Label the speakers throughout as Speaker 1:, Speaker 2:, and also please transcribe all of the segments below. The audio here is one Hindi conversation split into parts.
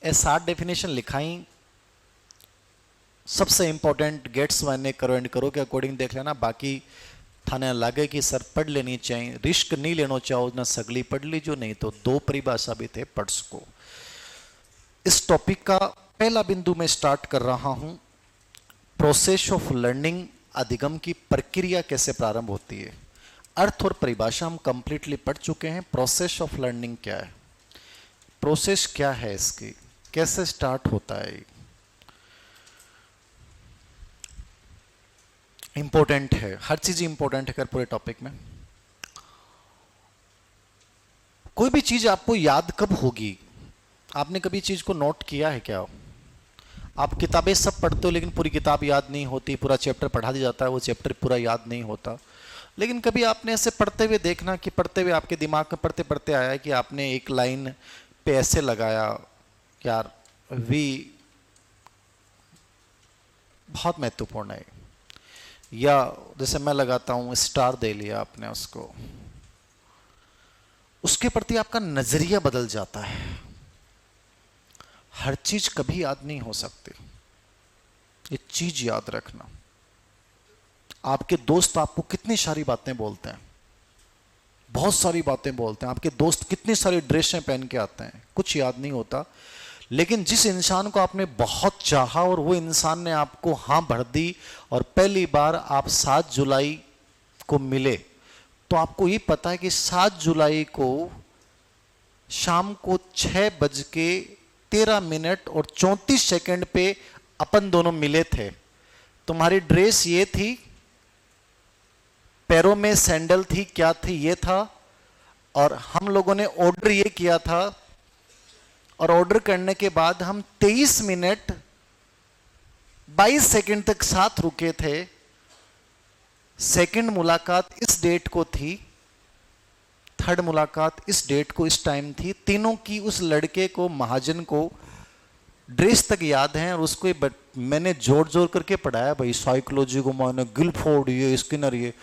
Speaker 1: ए 7 डेफिनेशन लिखाई, सबसे इंपॉर्टेंट गेट्स मैंने करो एंड करो के अकॉर्डिंग देख लेना, बाकी थाने लगे कि सर पढ़ लेनी चाहिए, रिस्क नहीं लेना चाहो ना, सगली पढ़ लीजो, नहीं तो दो परिभाषा भी थे पढ़ सको। इस टॉपिक का पहला बिंदु मैं स्टार्ट कर रहा हूं, प्रोसेस ऑफ लर्निंग, अधिगम की प्रक्रिया कैसे प्रारंभ होती है। अर्थ और परिभाषा हम कंप्लीटली पढ़ चुके हैं। प्रोसेस ऑफ लर्निंग क्या है, प्रोसेस क्या है इसकी, कैसे स्टार्ट होता है, इंपॉर्टेंट है, हर चीज इंपॉर्टेंट है पूरे टॉपिक में। कोई भी चीज आपको याद कब होगी, आपने कभी चीज को नोट किया है क्या? आप किताबें सब पढ़ते हो लेकिन पूरी किताब याद नहीं होती, पूरा चैप्टर पढ़ा दिया जाता है, वो चैप्टर पूरा याद नहीं होता। लेकिन कभी आपने ऐसे पढ़ते हुए देखना कि पढ़ते हुए आपके दिमाग में पढ़ते पढ़ते आया कि आपने एक लाइन पे ऐसे लगाया, यार वी बहुत महत्वपूर्ण है, या जैसे मैं लगाता हूं स्टार दे लिया आपने उसको, उसके प्रति आपका नजरिया बदल जाता है। हर चीज कभी याद नहीं हो सकती, ये चीज याद रखना। आपके दोस्त आपको कितनी सारी बातें बोलते हैं, बहुत सारी बातें बोलते हैं, आपके दोस्त कितनी सारी ड्रेसें पहन के आते हैं, कुछ याद नहीं होता। लेकिन जिस इंसान को आपने बहुत चाहा और वो इंसान ने आपको हां भर दी और पहली बार आप 7 जुलाई को मिले, तो आपको ये पता है कि 7 जुलाई को शाम को 6:13 और 34 सेकंड पे अपन दोनों मिले थे। तुम्हारी ड्रेस ये थी, पैरों में सैंडल थी, क्या थी ये था, और हम लोगों ने ऑर्डर ये किया था, और ऑर्डर करने के बाद हम 23 मिनट 22 सेकंड तक साथ रुके थे। सेकंड मुलाकात इस डेट को थी, थर्ड मुलाकात इस डेट को, इस टाइम थी। तीनों की उस लड़के को, महाजन को ड्रेस तक याद है, और उसको मैंने जोर जोर करके पढ़ाया भाई, साइकोलॉजी को मैंने गिलफोर्ड, ये स्किनर, ये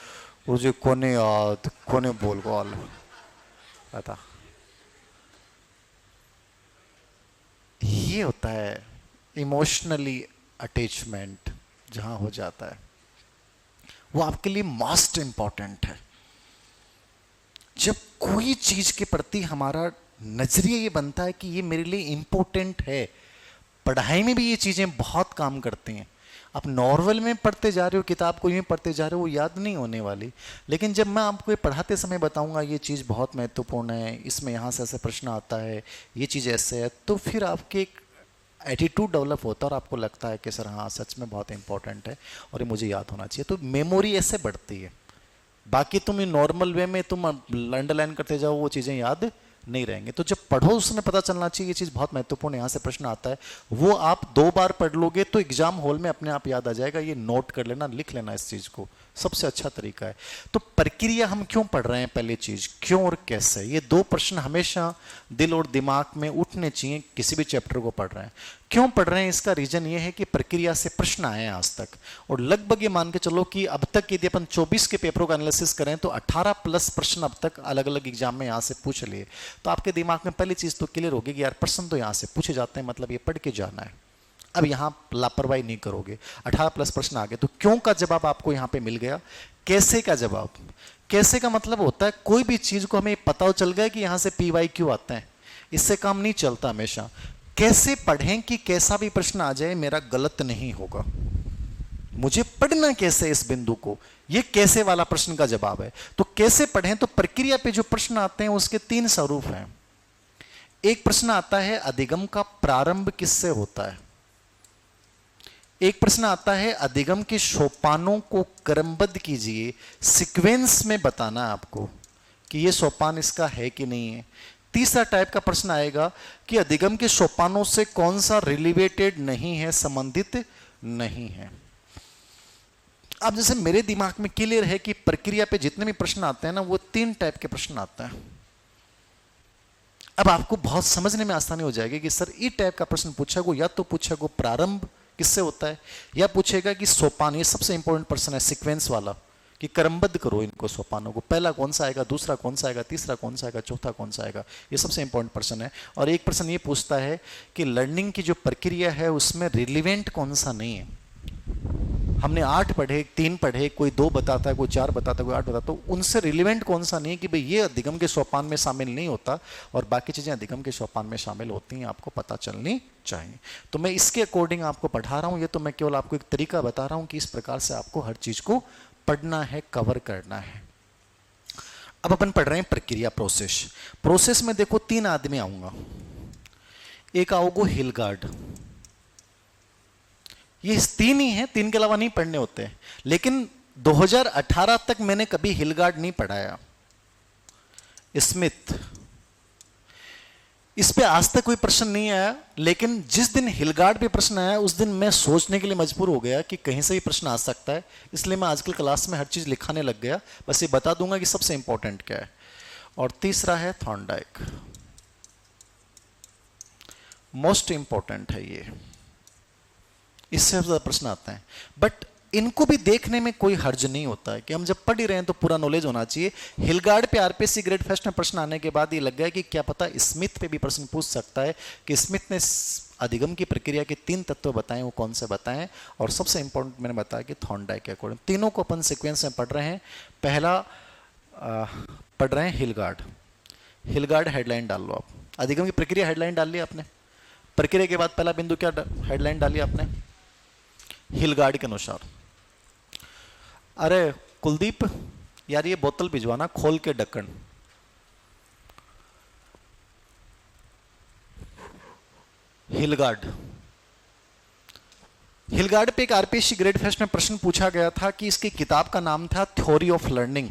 Speaker 1: मुझे कोने याद, कोने बोल को पता। ये होता है इमोशनली अटैचमेंट, जहां हो जाता है वो आपके लिए मोस्ट इंपॉर्टेंट है। जब कोई चीज के प्रति हमारा नजरिया ये बनता है कि ये मेरे लिए इंपॉर्टेंट है, पढ़ाई में भी ये चीजें बहुत काम करती हैं। आप नॉर्मल में पढ़ते जा रहे हो, किताब को यूं पढ़ते जा रहे हो, वो याद नहीं होने वाली। लेकिन जब मैं आपको ये पढ़ाते समय बताऊंगा ये चीज़ बहुत महत्वपूर्ण है, इसमें यहाँ से ऐसे प्रश्न आता है, ये चीज़ ऐसे है, तो फिर आपके एक एटीट्यूड डेवलप होता है और आपको लगता है कि सर हाँ सच में बहुत इंपॉर्टेंट है और ये मुझे याद होना चाहिए। तो मेमोरी ऐसे बढ़ती है। बाकी तुम नॉर्मल वे में तुम अंडरलाइन करते जाओ, वो चीज़ें याद नहीं रहेंगे। तो जब पढ़ो उसमें पता चलना चाहिए ये चीज़ बहुत महत्वपूर्ण है, यहाँ से प्रश्न आता है, वो आप 2 बार पढ़ लोगे तो एग्जाम हॉल में अपने आप याद आ जाएगा। ये नोट कर लेना, लिख लेना, इस चीज़ को सबसे अच्छा तरीका है। तो प्रक्रिया हम क्यों पढ़ रहे हैं, पहली चीज़ क्यों और कैसे, ये 2 प्रश्न हमेशा दिल और दिमाग में उठने चाहिए किसी भी चैप्टर को पढ़ रहे हैं। क्यों पढ़ रहे हैं, इसका रीजन ये है कि प्रक्रिया से प्रश्न आए हैं आज तक, और लगभग ये मान के चलो कि अब तक यदि अपन 24 के पेपरों का एनालिसिस करें तो 18+ प्रश्न अब तक अलग अलग एग्जाम में यहाँ से पूछ लिए। तो आपके दिमाग में पहली चीज़ तो क्लियर होगी कि यार प्रश्न तो यहाँ से पूछे जाते हैं, मतलब ये पढ़ के जाना है। अब यहाँ लापरवाही नहीं करोगे, 18+ प्रश्न आ गए। तो क्यों का जवाब आपको यहाँ पे मिल गया, कैसे का जवाब, कैसे का मतलब होता है कोई भी चीज को हमें पता चल गया कि यहाँ से PYQ आते हैं, इससे काम नहीं चलता। हमेशा कैसे पढ़ें कि कैसा भी प्रश्न आ जाए मेरा गलत नहीं होगा, मुझे पढ़ना कैसे इस बिंदु को, ये कैसे वाला प्रश्न का जवाब है। तो कैसे पढ़ें, तो प्रक्रिया पे जो प्रश्न आते हैं उसके 3 स्वरूप हैं। एक प्रश्न आता है अधिगम का प्रारंभ किससे होता है, एक प्रश्न आता है अधिगम के सोपानों को क्रमबद्ध कीजिए, सीक्वेंस में बताना है आपको कि ये सोपान इसका है कि नहीं है। तीसरा टाइप का प्रश्न आएगा कि अधिगम के सोपानों से कौन सा रिलेटेड नहीं है, संबंधित नहीं है। अब जैसे मेरे दिमाग में क्लियर है कि प्रक्रिया पे जितने भी प्रश्न आते हैं ना, वो 3 टाइप के प्रश्न आते हैं। अब आपको बहुत समझने में आसानी हो जाएगी कि सर ये टाइप का प्रश्न पूछा गो, या तो पूछा गो प्रारंभ किससे होता है, या पूछेगा कि सोपान, ये सबसे इंपॉर्टेंट प्रश्न है सीक्वेंस वाला, कि क्रमबद्ध करो इनको सोपानों को, पहला कौन सा आएगा, दूसरा कौन सा आएगा, तीसरा कौन सा आएगा, चौथा कौन सा आएगा। ये सबसे इंपॉर्टेंट प्रश्न है। और एक प्रश्न ये पूछता है कि लर्निंग की जो प्रक्रिया है उसमें रिलेवेंट कौन सा नहीं है। हमने 8 पढ़े, 3 पढ़े, कोई 2 बताता है, कोई 4 बताता है, कोई 8 बताता है, तो उनसे रिलेवेंट कौन सा नहीं है कि भाई ये अधिगम के सोपान में शामिल नहीं होता और बाकी चीजें अधिगम के सोपान में शामिल होती हैं, आपको पता चलनी चाहिए। तो मैं इसके अकॉर्डिंग आपको पढ़ा रहा हूं, ये तो मैं केवल आपको एक तरीका बता रहा हूं कि इस प्रकार से आपको हर चीज को पढ़ना है, कवर करना है। अब अपन पढ़ रहे हैं प्रक्रिया, प्रोसेस। प्रोसेस में देखो 3 आदमी आऊंगा, एक आओगो हिलगार्ड, ये 3 ही हैं, 3 के अलावा नहीं पढ़ने होते हैं। लेकिन 2018 तक मैंने कभी हिलगार्ड नहीं पढ़ाया। स्मिथ, इस पे आज तक कोई प्रश्न नहीं आया, लेकिन जिस दिन हिलगार्ड पे प्रश्न आया उस दिन मैं सोचने के लिए मजबूर हो गया कि कहीं से भी प्रश्न आ सकता है, इसलिए मैं आजकल क्लास में हर चीज लिखाने लग गया। बस ये बता दूंगा कि सबसे इंपॉर्टेंट क्या है। और तीसरा है थॉर्नडाइक, मोस्ट इंपॉर्टेंट है ये, इससे ज्यादा प्रश्न आते हैं। बट इनको भी देखने में कोई हर्ज नहीं होता है कि हम जब पढ़ ही रहे हैं तो पूरा नॉलेज होना चाहिए। हिलगार्ड पे आरपीएससी ग्रेड फर्स्ट में प्रश्न आने के बाद ये लग गया कि क्या पता स्मिथ पे भी प्रश्न पूछ सकता है कि स्मिथ ने अधिगम की प्रक्रिया के 3 तत्व बताएं, वो कौन से बताएं। और सबसे इंपॉर्टेंट मैंने बताया कि थॉर्नडाइक के अकॉर्डिंग। तीनों को अपन सीक्वेंस में पढ़ रहे हैं। पहला पढ़ रहे हैं हिलगार्ड। हिलगार्ड हेडलाइन डाल लो आप, अधिगम की प्रक्रिया हेडलाइन डाल ली आपने। प्रक्रिया के बाद पहला बिंदु क्या हेडलाइन डाली आपने, हिलगार्ड के अनुसार। अरे कुलदीप यार ये बोतल भिजवाना, खोल के ढक्कन। हिलगार्ड, हिलगार्ड पे एक आरपीएससी ग्रेड फर्स्ट में प्रश्न पूछा गया था कि इसकी किताब का नाम था थ्योरी ऑफ लर्निंग।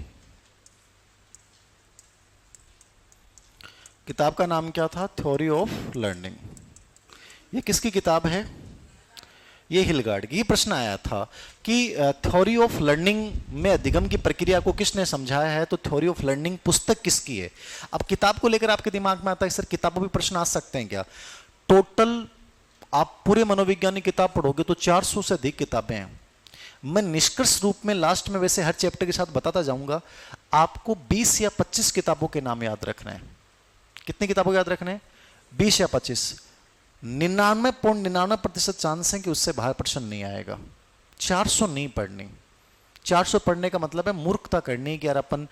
Speaker 1: किताब का नाम क्या था, थ्योरी ऑफ लर्निंग। ये किसकी किताब है, ये हिलगार्ड की। प्रश्न आया था कि थ्योरी ऑफ लर्निंग में अधिगम की प्रक्रिया को किसने समझाया है, तो थ्योरी ऑफ लर्निंग पुस्तक किसकी है। अब किताब को लेकर आपके दिमाग में आता है सर किताबों भी प्रश्न आ सकते हैं क्या। टोटल आप पूरे मनोविज्ञान की किताब पढ़ोगे तो 400 से अधिक किताबें हैं। मैं निष्कर्ष रूप में लास्ट में वैसे हर चैप्टर के साथ बताता जाऊंगा। आपको 20 या 25 किताबों के नाम याद रखना है। कितनी किताबों को याद रखना है, 20 या 25। 99.99% चांस है कि उससे बाहर प्रश्न नहीं आएगा। 400 नहीं पढ़नी। 400 पढ़ने का मतलब है मूर्खता करनी कि यार अपन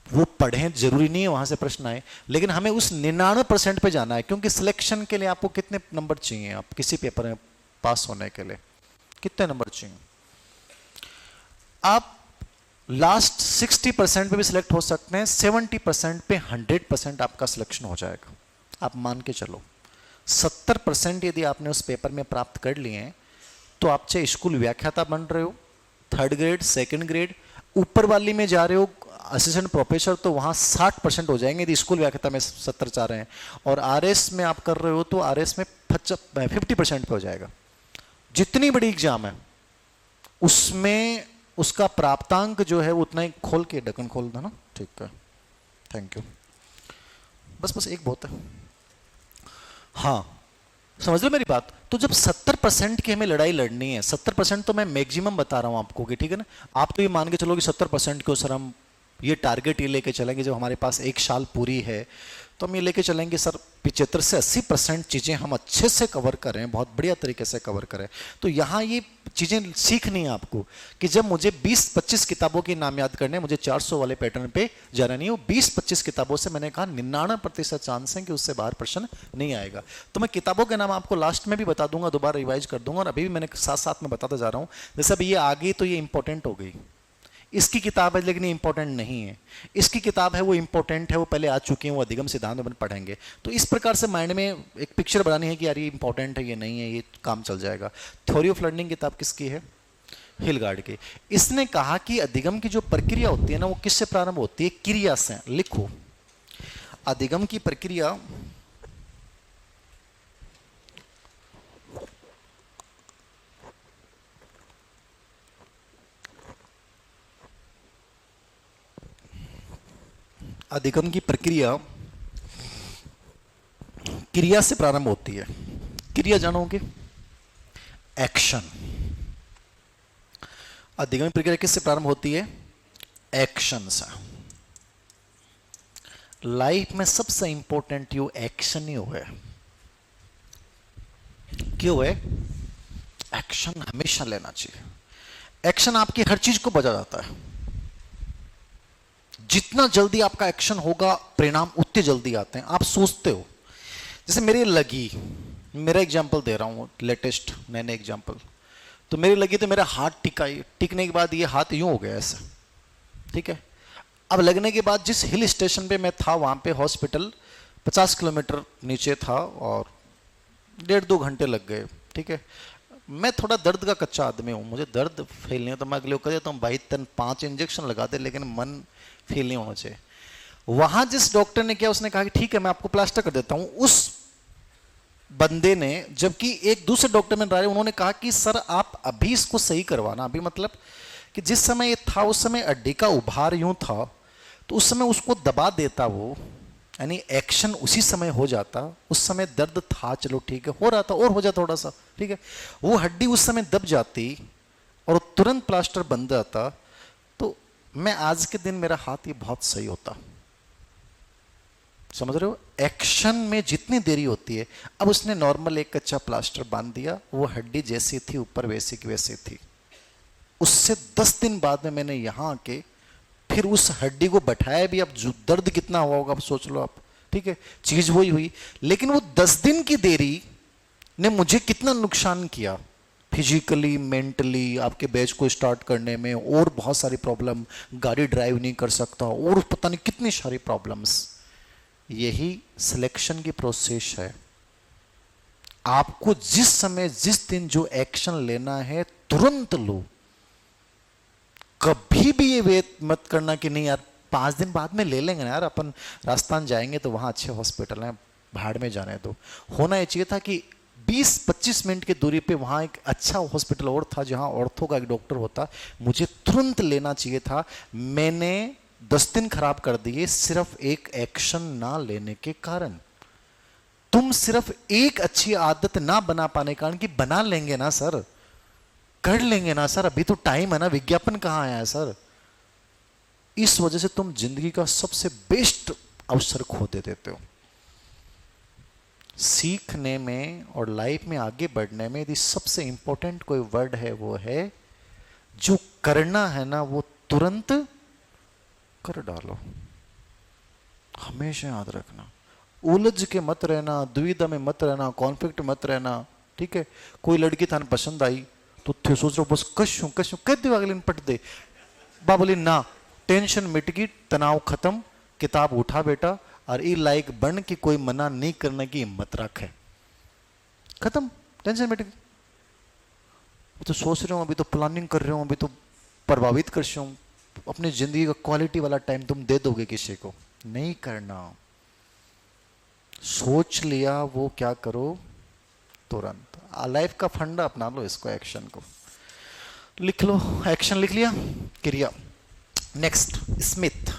Speaker 1: वो पढ़ें, जरूरी नहीं है वहां से प्रश्न आए, लेकिन हमें उस 99% पे जाना है। क्योंकि सिलेक्शन के लिए आपको कितने नंबर चाहिए, आप किसी पेपर में पास होने के लिए कितने नंबर चाहिए। आप लास्ट 60% पे भी सिलेक्ट हो सकते हैं, 70% पे 100% आपका सिलेक्शन हो जाएगा। आप मान के चलो 70% यदि आपने उस पेपर में प्राप्त कर लिए हैं तो आप चाहे स्कूल व्याख्याता बन रहे हो, 3rd ग्रेड, 2nd ग्रेड, ऊपर वाली में जा रहे हो असिस्टेंट प्रोफेसर, तो वहां 60% हो जाएंगे यदि स्कूल व्याख्याता में 70 चाह रहे हैं। और आरएस में आप कर रहे हो तो आरएस में 50% पे हो जाएगा। जितनी बड़ी एग्जाम है उसमें उसका प्राप्तांक जो है उतना ही। खोल के ढक्कन खोल दो ना, ठीक है, थैंक यू। बस एक बहुत है। हाँ समझ लो मेरी बात। तो जब 70% की हमें लड़ाई लड़नी है, 70% तो मैं मैक्सिमम बता रहा हूं आपको कि ठीक है ना। आप तो ये मान के चलो कि 70% को सर हम ये टारगेट ये लेके चलेंगे, जब हमारे पास 1 साल पूरी है तो हम ये लेके चलेंगे सर 75 से 80% चीजें हम अच्छे से कवर करें, बहुत बढ़िया तरीके से कवर करें। तो यहाँ ये चीजें सीखनी है आपको कि जब मुझे 20-25 किताबों के नाम याद करने, मुझे 400 वाले पैटर्न पे जाना नहीं हो। 20-25 किताबों से मैंने कहा 99% चांस है कि उससे बाहर प्रश्न नहीं आएगा। तो मैं किताबों के नाम आपको लास्ट में भी बता दूंगा, दोबारा रिवाइज कर दूंगा, और अभी भी मैंने साथ साथ में बताता जा रहा हूँ। जैसे अभी ये आ गई तो ये इंपॉर्टेंट हो गई, इसकी किताब है लेकिन ये इंपॉर्टेंट नहीं है। इसकी किताब है वो इंपॉर्टेंट है, वो पहले आ चुकी है, वो अधिगम सिद्धांत में पढ़ेंगे। तो इस प्रकार से माइंड में एक पिक्चर बनानी है कि यार ये इंपॉर्टेंट है, ये नहीं है, ये काम चल जाएगा। थ्योरी ऑफ लर्निंग किताब किसकी है, हिलगार्ड की। इसने कहा कि अधिगम की जो प्रक्रिया होती है ना, वो किससे प्रारंभ होती है, क्रिया से। लिखो, अधिगम की प्रक्रिया अधिगम की प्रक्रिया क्रिया से प्रारंभ होती है। क्रिया जानोगे, एक्शन। अधिगम की प्रक्रिया किससे प्रारंभ होती है, एक्शंस है। लाइफ में सबसे इंपॉर्टेंट यो एक्शन ही है। क्यों है? एक्शन हमेशा लेना चाहिए। एक्शन आपकी हर चीज को बजा जाता है। जितना जल्दी आपका एक्शन होगा परिणाम उतने जल्दी आते हैं। आप सोचते हो, जैसे मेरी लगी, मेरा एग्जांपल दे रहा हूं, लेटेस्ट नए एग्जांपल। तो मेरी लगी तो मेरा हाथ टिका, टिकने के बाद ये हाथ यूं हो गया ऐसा, ठीक है। अब लगने के बाद जिस हिल स्टेशन पे मैं था वहां पे हॉस्पिटल 50 किलोमीटर नीचे था और 1.5-2 घंटे लग गए, ठीक है। मैं थोड़ा दर्द का कच्चा आदमी हूँ, मुझे दर्द फील नहीं होता, मैं अगले को कह देता हूँ भाई 5 इंजेक्शन लगा दे, लेकिन मन फील नहीं होना चाहिए। वहां जिस डॉक्टर ने किया उसने कहा कि ठीक है मैं आपको प्लास्टर कर देता हूं। उस बंदे ने, जबकि एक दूसरे डॉक्टर में रहा, उन्होंने कहा कि सर आप अभी इसको सही करवाना। अभी मतलब कि जिस समय ये था उस समय हड्डी का उभार यूं था, तो उस समय उसको दबा देता वो, यानी एक्शन उसी समय हो जाता। उस समय दर्द था, चलो ठीक है, हो रहा था और हो जाता थोड़ा सा, ठीक है। वो हड्डी उस समय दब जाती और तुरंत प्लास्टर बन जाता, तो मैं आज के दिन मेरा हाथ ये बहुत सही होता। समझ रहे हो? एक्शन में जितनी देरी होती है। अब उसने नॉर्मल एक कच्चा प्लास्टर बांध दिया, वो हड्डी जैसी थी ऊपर वैसी की वैसी थी। उससे 10 दिन बाद में मैंने यहां आके फिर उस हड्डी को बैठाया भी। अब दर्द कितना हुआ होगा आप सोच लो आप, ठीक है। चीज वही हुई, लेकिन वो 10 दिन की देरी ने मुझे कितना नुकसान किया, फिजिकली, मेंटली, आपके बैच को स्टार्ट करने में, और बहुत सारी प्रॉब्लम, गाड़ी ड्राइव नहीं कर सकता, और पता नहीं कितनी सारी प्रॉब्लम्स। यही सिलेक्शन की प्रोसेस है। आपको जिस समय जिस दिन जो एक्शन लेना है तुरंत लो। कभी भी ये वेट मत करना कि नहीं यार 5 दिन बाद में ले लेंगे ना यार, अपन राजस्थान जाएंगे तो वहां अच्छे हॉस्पिटल हैं, भाड़ में जाने दो। होना ये चाहिए था कि 20-25 मिनट की दूरी पे वहां एक अच्छा हॉस्पिटल और था जहां ऑर्थो का एक डॉक्टर होता, मुझे तुरंत लेना चाहिए था। मैंने 10 दिन खराब कर दिए सिर्फ एक एक्शन ना लेने के कारण। तुम सिर्फ एक अच्छी आदत ना बना पाने के कारण, कि बना लेंगे ना सर, कर लेंगे ना सर, अभी तो टाइम है ना, विज्ञापन कहां आया है सर, इस वजह से तुम जिंदगी का सबसे बेस्ट अवसर खो दे देते हो। सीखने में और लाइफ में आगे बढ़ने में यदि सबसे इंपॉर्टेंट कोई वर्ड है वो है, जो करना है ना वो तुरंत कर डालो। हमेशा याद रखना, उलझ के मत रहना, दुविधा में मत रहना, कॉन्फ्लिक्ट मत रहना, ठीक है। कोई लड़की थाने पसंद आई तो थे सोच रहे हो बस कशूं कह दे, अगले दिन पट दे। बा बोली ना, टेंशन मिट गई, तनाव खत्म, किताब उठा बेटा और ई लाइक बन कि कोई मना नहीं करने की हिम्मत रखे, खत्म, टेंशन मिट गई। तो सोच रहे हो, अभी तो प्लानिंग कर रहे हो, अभी तो प्रभावित कर रहे हो, अपनी जिंदगी का क्वालिटी वाला टाइम तुम दे दोगे किसी को, नहीं करना। सोच लिया वो क्या करो तुरंत। लाइफ का फंडा अपना लो इसको, एक्शन को लिख लो। एक्शन लिख लिया, क्रिया। Next, Smith.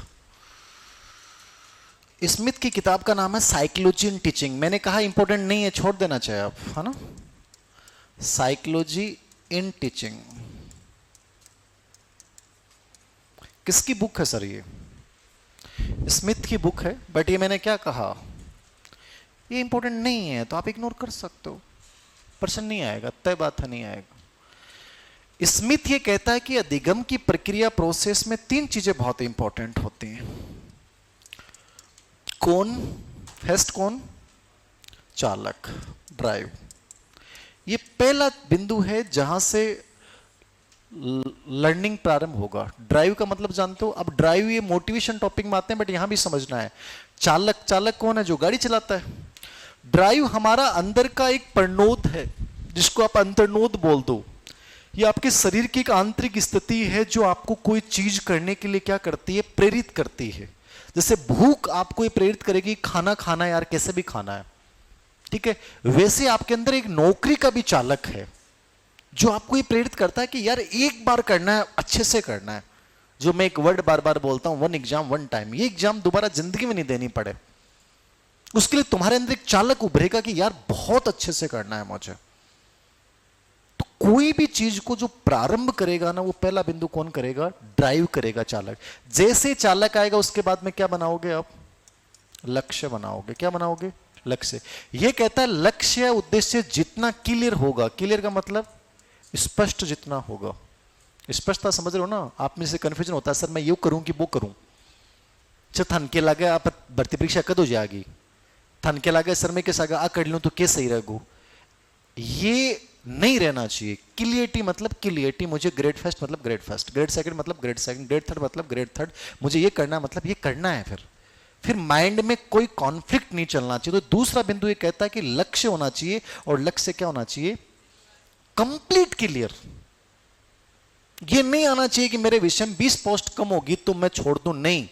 Speaker 1: स्मिथ की किताब का नाम है साइकोलॉजी इन टीचिंग। मैंने कहा इंपॉर्टेंट नहीं है, छोड़ देना चाहिए आप, है ना। साइकोलॉजी इन टीचिंग किसकी बुक है सर? ये स्मिथ की बुक है, बट ये मैंने क्या कहा, ये इंपॉर्टेंट नहीं है तो आप इग्नोर कर सकते हो, पर्सन नहीं आएगा, तय बात है, नहीं आएगा। स्मिथ ये कहता है कि अधिगम की प्रक्रिया, प्रोसेस में 3 चीजें बहुत इंपॉर्टेंट होती हैं। कौन? फर्स्ट कौन? चालक, ड्राइव। ये पहला बिंदु है जहां से लर्निंग प्रारंभ होगा। ड्राइव का मतलब जानते हो? अब ड्राइव ये मोटिवेशन टॉपिक में आते हैं, बट यहां भी समझना है। चालक, चालक कौन है? जो गाड़ी चलाता है। ड्राइव हमारा अंदर का एक प्रनोद है, जिसको आप अंतर्नोद बोल दो। ये आपके शरीर की एक आंतरिक स्थिति है जो आपको कोई चीज करने के लिए क्या करती है? प्रेरित करती है। जैसे भूख आपको ये प्रेरित करेगी, खाना खाना यार, कैसे भी खाना है, ठीक है। वैसे आपके अंदर एक नौकरी का भी चालक है जो आपको ये प्रेरित करता है कि यार एक बार करना है, अच्छे से करना है। जो मैं एक वर्ड बार बार बोलता हूं, 1 एग्जाम 1 टाइम। ये एग्जाम दोबारा जिंदगी में नहीं देनी पड़े, उसके लिए तुम्हारे अंदर एक चालक उभरेगा कि यार बहुत अच्छे से करना है मुझे। तो कोई भी चीज को जो प्रारंभ करेगा ना, वो पहला बिंदु कौन करेगा? ड्राइव करेगा चालक। जैसे चालक आएगा उसके बाद में क्या बनाओगे आप? लक्ष्य बनाओगे। क्या बनाओगे? लक्ष्य। ये कहता है लक्ष्य उद्देश्य जितना क्लियर होगा, क्लियर का मतलब स्पष्ट जितना होगा। स्पष्टता समझ रहे हो ना? आप में से कंफ्यूजन होता है, सर मैं ये करूं कि वो करूं। अच्छा थन के लगे आप भर्ती परीक्षा कद हो जाएगी, थन के लगे सर मैं कैसा आ कर लूं तो क्या सही रहूं, ये नहीं रहना चाहिए। क्लियरिटी मतलब क्लियरिटी, मुझे ग्रेड फर्स्ट मतलब ग्रेड फर्स्ट, ग्रेड सेकंड मतलब ग्रेड सेकंड, ग्रेड थर्ड मतलब ग्रेड थर्ड, मुझे ये करना मतलब ये करना है। फिर माइंड में कोई कॉन्फ्लिक्ट नहीं चलना चाहिए। तो दूसरा बिंदु ये कहता है कि लक्ष्य होना चाहिए, और लक्ष्य क्या होना चाहिए? Complete clear. ये नहीं आना चाहिए कि मेरे विषय में 20 पोस्ट कम होगी तो मैं छोड़ दूं। नहीं,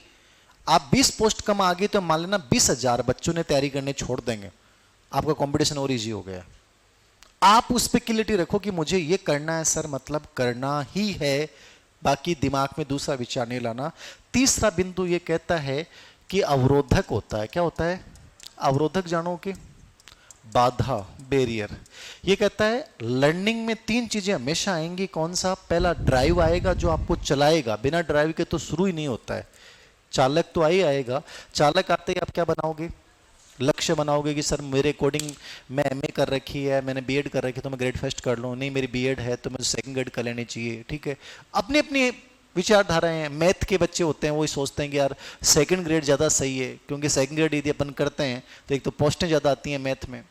Speaker 1: आप 20 पोस्ट कम आ गई तो मान लेना 20,000 बच्चों ने तैयारी करने छोड़ देंगे, आपका कंपटीशन और इजी हो गया। आप उस पर क्लियरिटी रखो कि मुझे ये करना है सर, मतलब करना ही है, बाकी दिमाग में दूसरा विचार नहीं लाना। तीसरा बिंदु ये कहता है कि अवरोधक होता है। क्या होता है? अवरोधक जानो कि बाधा, बैरियर। ये कहता है लर्निंग में 3 चीजें हमेशा आएंगी। कौन सा? पहला ड्राइव आएगा जो आपको चलाएगा, बिना ड्राइव के तो शुरू ही नहीं होता है। चालक तो आएगा, चालक आते ही आप क्या बनाओगे? लक्ष्य बनाओगे कि सर मेरे अकॉर्डिंग मैं एमए कर रखी है, मैंने बीएड कर रखी है तो मैं ग्रेड फर्स्ट कर लूँ, नहीं मेरी बीएड है तो मुझे सेकंड ग्रेड कर लेनी चाहिए। ठीक है, अपनी अपनी विचारधाराएं हैं। मैथ के बच्चे होते हैं वही सोचते हैं कि यार सेकंड ग्रेड ज़्यादा सही है, क्योंकि सेकंड ग्रेड यदि अपन करते हैं तो एक तो पोस्टें ज़्यादा आती हैं मैथ में,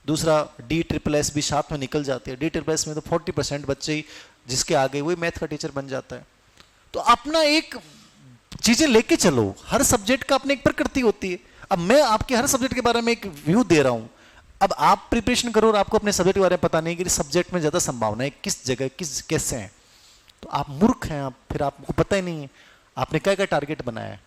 Speaker 1: दूसरा DSSS भी साथ में निकल जाती है। DSSS में तो 40% बच्चे ही जिसके आगे वही मैथ का टीचर बन जाता है। तो अपना एक चीजें लेके चलो, हर सब्जेक्ट का अपनी एक प्रकृति होती है। अब मैं आपके हर सब्जेक्ट के बारे में एक व्यू दे रहा हूं, अब आप प्रिपरेशन करो और आपको अपने सब्जेक्ट के बारे में पता नहीं कि सब्जेक्ट में ज्यादा संभावना है किस जगह, किस कैसे है, तो आप मूर्ख हैं। आप फिर आपको पता ही नहीं है आपने क्या क्या टारगेट बनाया है।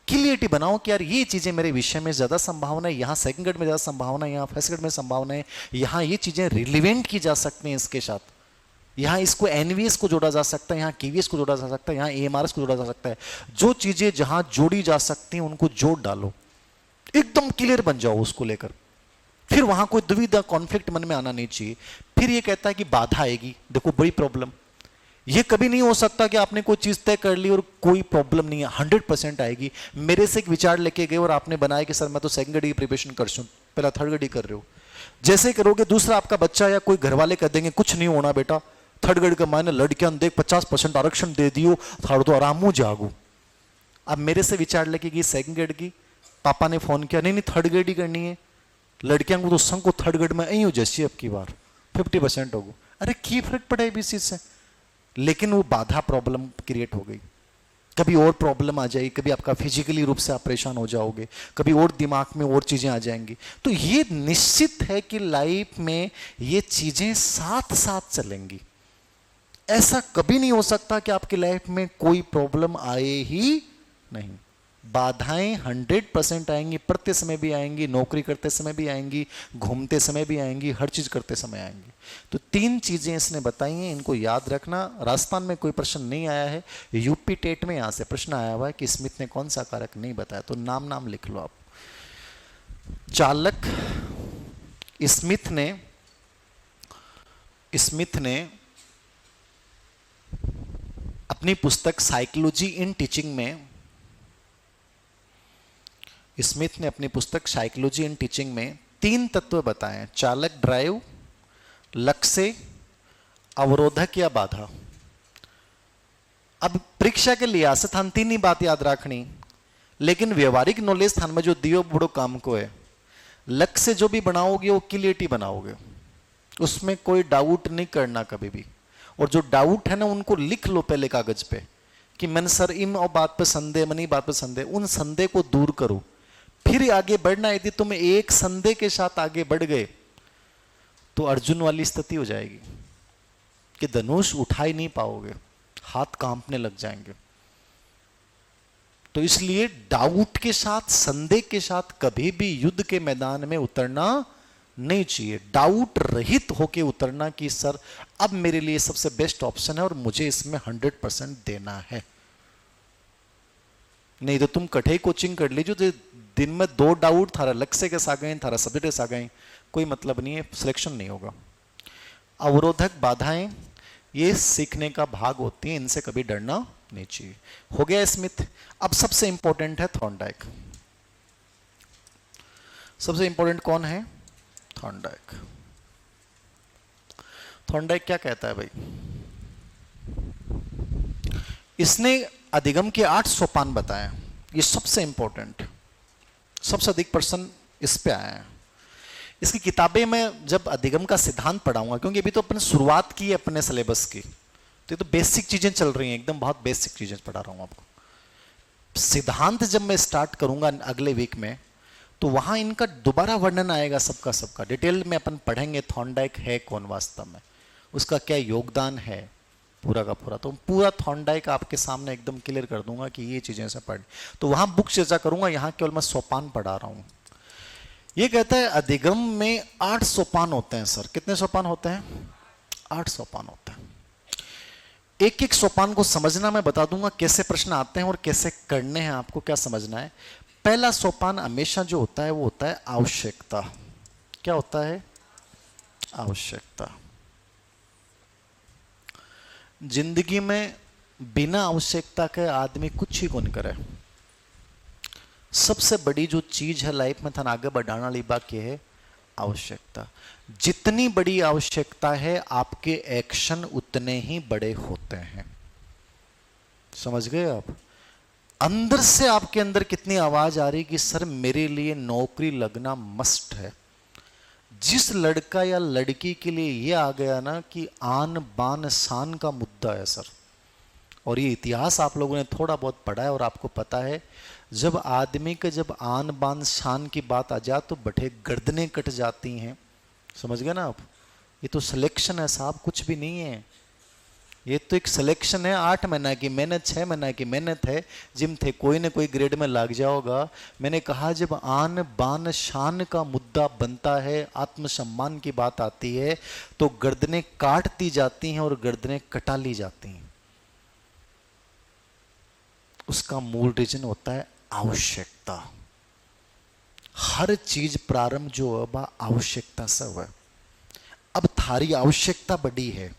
Speaker 1: क्लियरिटी बनाओ कि यार ये चीजें मेरे विषय में ज्यादा संभावना है, यहाँ सेकंड ग्रेड में ज्यादा संभावना है, यहाँ फर्स्ट ग्रेड में संभावना है, यहाँ ये चीजें रिलेवेंट की जा सकती हैं इसके साथ, यहाँ इसको एनवीएस को जोड़ा जा सकता है, यहाँ केवीएस को जोड़ा जा सकता है, यहाँ एएमआरएस को जोड़ा जा सकता है। जो चीजें जहां जोड़ी जा सकती हैं उनको जोड़ डालो, एकदम क्लियर बन जाओ उसको लेकर। फिर वहां कोई दुविधा कॉन्फ्लिक्ट मन में आना नहीं चाहिए। फिर ये कहता है कि बाधा आएगी। देखो बड़ी प्रॉब्लम, ये कभी नहीं हो सकता कि आपने कोई चीज तय कर ली और कोई प्रॉब्लम नहीं है, 100% आएगी। मेरे से एक विचार लेके गए और आपने बनाया कि सर मैं तो सेकंड ग्रेड की प्रिपरेशन कर सूं, पहला थर्ड ग्रेड ही कर रहे हो, जैसे ही करोगे दूसरा आपका बच्चा या कोई घर वाले कर देंगे कुछ नहीं होना बेटा, थर्ड ग्रेड का मायने लड़कियां देख 50% आरक्षण दे दियो, थर्ड तो आराम हो जागू। अब मेरे से विचार लेके गई सेकंड ग्रेड की, पापा ने फोन किया नहीं नहीं थर्ड ग्रेड ही करनी है, लड़कियों को तो संग को थर्ड ग्रेड में यही हो जैसी अब की बार 50% होगू। अरे की फर्क पड़ा है इस चीज से, लेकिन वो बाधा प्रॉब्लम क्रिएट हो गई। कभी और प्रॉब्लम आ जाएगी, कभी आपका फिजिकली रूप से आप परेशान हो जाओगे, कभी और दिमाग में और चीजें आ जाएंगी। तो ये निश्चित है कि लाइफ में ये चीजें साथ साथ चलेंगी। ऐसा कभी नहीं हो सकता कि आपकी लाइफ में कोई प्रॉब्लम आए ही नहीं। बाधाएं 100% आएंगी, पढ़ते समय भी आएंगी, नौकरी करते समय भी आएंगी, घूमते समय भी आएंगी, हर चीज करते समय आएंगी। तो 3 चीजें इसने बताई हैं, इनको याद रखना। राजस्थान में कोई प्रश्न नहीं आया है, यूपी टेट में यहां से प्रश्न आया हुआ है कि स्मिथ ने कौन सा कारक नहीं बताया, तो नाम लिख लो आप। चालक स्मिथ ने अपनी पुस्तक साइकोलॉजी इन टीचिंग में, स्मिथ ने अपनी पुस्तक साइकोलॉजी इन टीचिंग में 3 तत्व बताए: चालक, ड्राइव, लक्ष्य, अवरोधक या बाधा। अब परीक्षा के लिहाज से थान 3 ही बात याद रखनी, लेकिन व्यवहारिक नॉलेज थान में जो दियो बड़ो काम को है। लक्ष्य जो भी बनाओगे वो क्लियरिटी बनाओगे, उसमें कोई डाउट नहीं करना कभी भी। और जो डाउट है ना उनको लिख लो पहले कागज पे कि मैंने सर इन और बात पे संदेह, मनी बात पे संदेह, उन संदेह को दूर करो, फिर आगे बढ़ना। यदि तुम एक संदेह के साथ आगे बढ़ गए तो अर्जुन वाली स्थिति हो जाएगी कि धनुष उठा ही नहीं पाओगे, हाथ कांपने लग जाएंगे। तो इसलिए डाउट के साथ, संदेह के साथ कभी भी युद्ध के मैदान में उतरना नहीं चाहिए। डाउट रहित होके उतरना कि सर अब मेरे लिए सबसे बेस्ट ऑप्शन है और मुझे इसमें 100% देना है। नहीं तो तुम कठे कोचिंग कर लीजिए, तो दिन में 2 डाउट थारा लक्ष्य के साथ गए, थारा सब्जेक्ट के साथ गए, कोई मतलब नहीं है, सिलेक्शन नहीं होगा। अवरोधक बाधाएं ये सीखने का भाग होती हैं, इनसे कभी डरना नहीं चाहिए। हो गया स्मिथ। अब सबसे इंपॉर्टेंट है थॉर्नडाइक। सबसे इंपॉर्टेंट कौन है? थॉर्नडाइक। थॉर्नडाइक क्या कहता है भाई? इसने अधिगम के 8 सोपान बताए। ये सबसे इंपॉर्टेंट, सबसे अधिक पर्सन इस पे आए हैं। इसकी किताबें मैं जब अधिगम का सिद्धांत पढ़ाऊंगा, क्योंकि अभी तो अपने शुरुआत की है अपने सिलेबस की, तो ये तो बेसिक चीजें चल रही हैं, एकदम बहुत बेसिक चीजें पढ़ा रहा हूं आपको। सिद्धांत जब मैं स्टार्ट करूंगा अगले वीक में, तो वहां इनका दोबारा वर्णन आएगा सबका सबका, डिटेल में अपन पढ़ेंगे थॉर्नडाइक है कौन वास्तव में, उसका क्या योगदान है पूरा का पूरा। तो पूरा थॉर्नडाइक आपके सामने एकदम क्लियर कर दूंगा कि ये चीजें से पढ़, तो वहां बुक चर्चा करूंगा, यहां केवल मैं सोपान पढ़ा रहा हूं। ये कहता है अधिगम में 8 सोपान होते हैं सर। कितने सोपान होते हैं? 8 सोपान होते हैं। एक एक सोपान को समझना मैं बता दूंगा, कैसे प्रश्न आते हैं और कैसे करने हैं, आपको क्या समझना है। पहला सोपान हमेशा जो होता है वो होता है आवश्यकता। क्या होता है? आवश्यकता। जिंदगी में बिना आवश्यकता के आदमी कुछ ही कौन करे। सबसे बड़ी जो चीज है लाइफ में, थान आगे बढ़ाना वाली बात यह है आवश्यकता। जितनी बड़ी आवश्यकता है आपके एक्शन उतने ही बड़े होते हैं। समझ गए आप? अंदर से आपके अंदर कितनी आवाज आ रही कि सर मेरे लिए नौकरी लगना मस्ट है। जिस लड़का या लड़की के लिए ये आ गया ना कि आन बान शान का मुद्दा है सर, और ये इतिहास आप लोगों ने थोड़ा बहुत पढ़ा है और आपको पता है, जब आदमी के जब आन बान शान की बात आ जाए तो बड़े गर्दनें कट जाती हैं। समझ गए ना आप? ये तो सिलेक्शन है साहब, कुछ भी नहीं है। ये तो एक सिलेक्शन है, 8 महीना की मेहनत, 6 महीना की मेहनत है। जिम थे कोई ना कोई ग्रेड में लग जाओगा। मैंने कहा जब आन बान शान का मुद्दा बनता है, आत्मसम्मान की बात आती है, तो गर्दनें काटती जाती हैं और गर्दनें कटा ली जाती हैं। उसका मूल रीजन होता है आवश्यकता। हर चीज प्रारंभ जो है वह आवश्यकता से हुआ। अब थारी आवश्यकता बड़ी है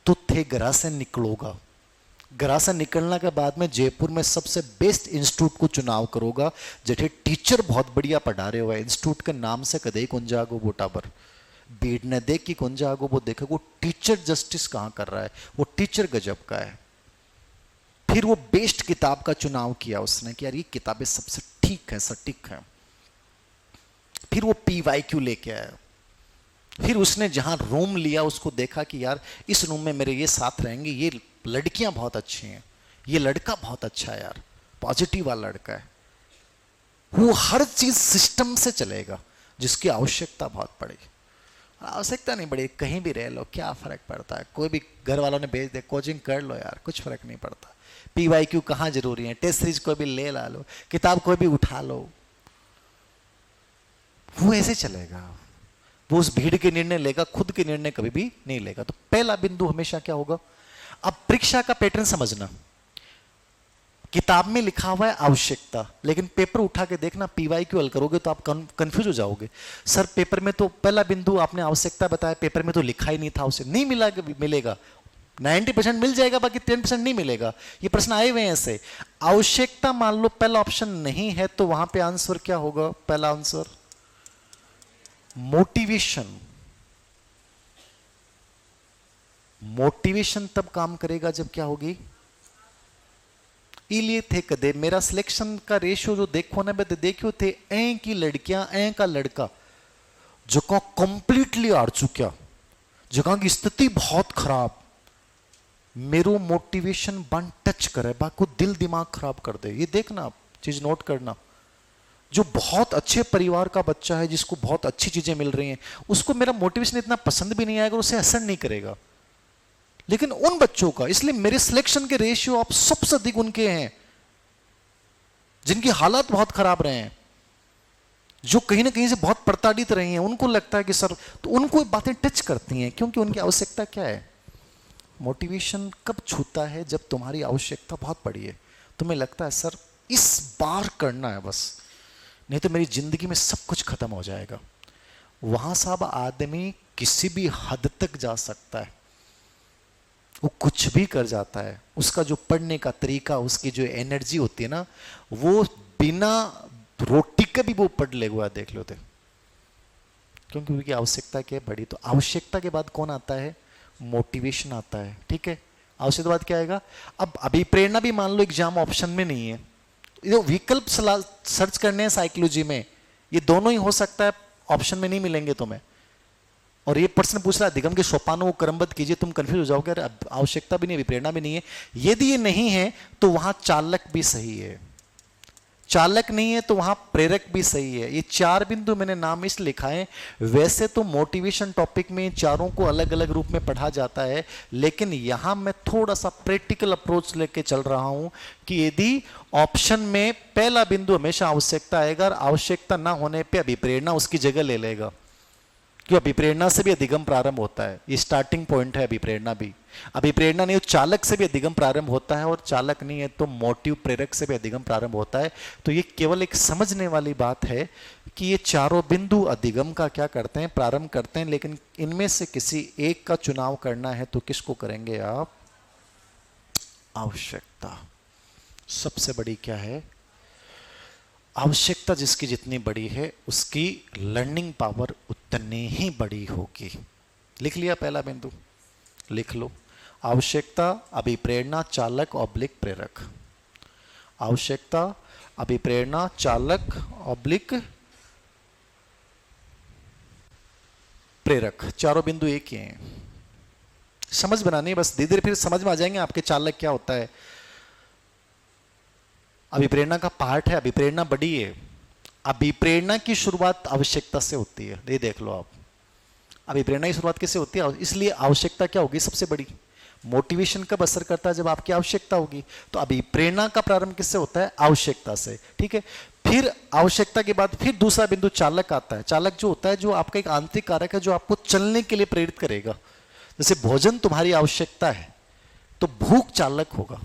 Speaker 1: तो थे घरा से निकलोगा। घरा से निकलने के बाद में जयपुर में सबसे बेस्ट इंस्टीट्यूट को चुनाव करोगा, जेठे टीचर बहुत बढ़िया पढ़ा रहे हो। इंस्टीट्यूट के नाम से कदे कौन जागो बोटा पर भीड़ ने देख की कौन जागो, वो देखो वो टीचर जस्टिस कहां कर रहा है, वो टीचर गजब का है। फिर वो बेस्ट किताब का चुनाव किया उसने कि यार ये किताबें सबसे ठीक है, सटीक है। फिर वो PYQ लेके आया। फिर उसने जहां रूम लिया उसको देखा कि यार इस रूम में मेरे ये साथ रहेंगे, ये लड़कियां बहुत अच्छी हैं, ये लड़का बहुत अच्छा है, यार पॉजिटिव वाला लड़का है। वो हर चीज सिस्टम से चलेगा। जिसकी आवश्यकता बहुत पड़ेगी, आवश्यकता नहीं पड़ेगी, कहीं भी रह लो, क्या फर्क पड़ता है। कोई भी घर वालों ने भेज दे कोचिंग कर लो यार, कुछ फर्क नहीं पड़ता। PYQ कहाँ जरूरी है, टेस्ट सीरीज कोई भी ले ला लो, किताब कोई भी उठा लो, वो ऐसे चलेगा। वो उस भीड़ के निर्णय लेगा, खुद के निर्णय कभी भी नहीं लेगा। तो पहला बिंदु हमेशा क्या होगा? अब परीक्षा का पैटर्न समझना। किताब में लिखा हुआ है आवश्यकता, लेकिन पेपर उठा के देखना, PYQ हल करोगे तो आप कंफ्यूज हो जाओगे। सर पेपर में तो पहला बिंदु आपने आवश्यकता बताया, पेपर में तो लिखा ही नहीं था, उसे नहीं मिलेगा। 90% मिल जाएगा, बाकी 10% नहीं मिलेगा। ये प्रश्न आए हुए हैं ऐसे। आवश्यकता मान लो पहला ऑप्शन नहीं है, तो वहां पे आंसर क्या होगा? पहला आंसर मोटिवेशन। मोटिवेशन तब काम करेगा जब क्या होगी? इलिए थे कदे मेरा सिलेक्शन का रेशियो जो देखो ना, मैं देखियो थे ए की लड़कियां ए का लड़का जो का कंप्लीटली हार चुका, जो की स्थिति बहुत खराब, मेरो मोटिवेशन बन टच करे, बाको दिल दिमाग खराब कर दे। ये देखना आप चीज नोट करना। जो बहुत अच्छे परिवार का बच्चा है, जिसको बहुत अच्छी चीजें मिल रही हैं, उसको मेरा मोटिवेशन इतना पसंद भी नहीं आएगा, उसे असर नहीं करेगा। लेकिन उन बच्चों का, इसलिए मेरे सिलेक्शन के रेशियो आप सबसे अधिक उनके हैं जिनकी हालात बहुत खराब रहे हैं, जो कहीं ना कहीं से बहुत प्रताड़ित रहे हैं। उनको लगता है कि सर, तो उनको बातें टच करती हैं, क्योंकि उनकी आवश्यकता क्या है? मोटिवेशन कब छूता है? जब तुम्हारी आवश्यकता बहुत बड़ी है, तुम्हें लगता है सर इस बार करना है बस, नहीं तो मेरी जिंदगी में सब कुछ खत्म हो जाएगा। वहां साहब आदमी किसी भी हद तक जा सकता है, वो कुछ भी कर जाता है। उसका जो पढ़ने का तरीका, उसकी जो एनर्जी होती है ना, वो बिना रोटी के भी वो पढ़ लेगा, देख लो तो। क्योंकि उनकी आवश्यकता क्या है? बड़ी। तो आवश्यकता के बाद कौन आता है? मोटिवेशन आता है। ठीक है, आवश्यकता के बाद क्या आएगा? अब अभिप्रेरणा भी मान लो एग्जाम ऑप्शन में नहीं है, ये विकल्प सर्च करने हैं साइकोलॉजी में, ये दोनों ही हो सकता है, ऑप्शन में नहीं मिलेंगे तुम्हें। और ये प्रश्न पूछ रहा है अधिगम के सोपानों को क्रमबद्ध कीजिए, तुम कंफ्यूज हो जाओगे, अरे आवश्यकता भी नहीं, अभिप्रेरणा भी नहीं है। यदि ये नहीं है तो वहां चालक भी सही है, चालक नहीं है तो वहां प्रेरक भी सही है। ये चार बिंदु मैंने नाम इस लिखा है। वैसे तो मोटिवेशन टॉपिक में चारों को अलग अलग रूप में पढ़ा जाता है, लेकिन यहां मैं थोड़ा सा प्रैक्टिकल अप्रोच लेके चल रहा हूं कि यदि ऑप्शन में पहला बिंदु हमेशा आवश्यकता आएगा, और आवश्यकता ना होने पे अभिप्रेरणा उसकी जगह ले लेगा, क्यों? अभिप्रेरणा से भी अधिगम प्रारंभ होता है, ये स्टार्टिंग पॉइंट है अभिप्रेरणा भी। अभिप्रेरणा नहीं, चालक से भी अधिगम प्रारंभ होता है, और चालक नहीं है तो मोटिव प्रेरक से भी अधिगम प्रारंभ होता है। तो ये केवल एक समझने वाली बात है कि ये चारों बिंदु अधिगम का क्या करते हैं? प्रारंभ करते हैं। लेकिन इनमें से किसी एक का चुनाव करना है तो किसको करेंगे आप? आवश्यकता। सबसे बड़ी क्या है? आवश्यकता जिसकी जितनी बड़ी है उसकी लर्निंग पावर उतनी ही बड़ी होगी। लिख लिया पहला बिंदु? लिख लो। आवश्यकता, अभिप्रेरणा, चालक ऑब्लिक प्रेरक। आवश्यकता, अभिप्रेरणा, चालक ऑब्लिक प्रेरक, चारों बिंदु एक ही हैं। समझ बनानी है बस, धीरे धीरे फिर समझ में आ जाएंगे आपके चालक क्या होता है। अभिप्रेरणा का पार्ट है, अभिप्रेरणा बड़ी है। अभिप्रेरणा की शुरुआत आवश्यकता से होती है, ये देख लो आप। अभिप्रेरणा की शुरुआत किससे होती है? इसलिए आवश्यकता क्या होगी? सबसे बड़ी। मोटिवेशन कब असर करता है? जब आपकी आवश्यकता होगी। तो अभिप्रेरणा का प्रारंभ किससे होता है? आवश्यकता से। ठीक है, फिर आवश्यकता के बाद फिर दूसरा बिंदु चालक आता है। चालक जो होता है, जो आपका एक आंतरिक कारक है, जो आपको चलने के लिए प्रेरित करेगा। जैसे भोजन तुम्हारी आवश्यकता है तो भूख चालक होगा।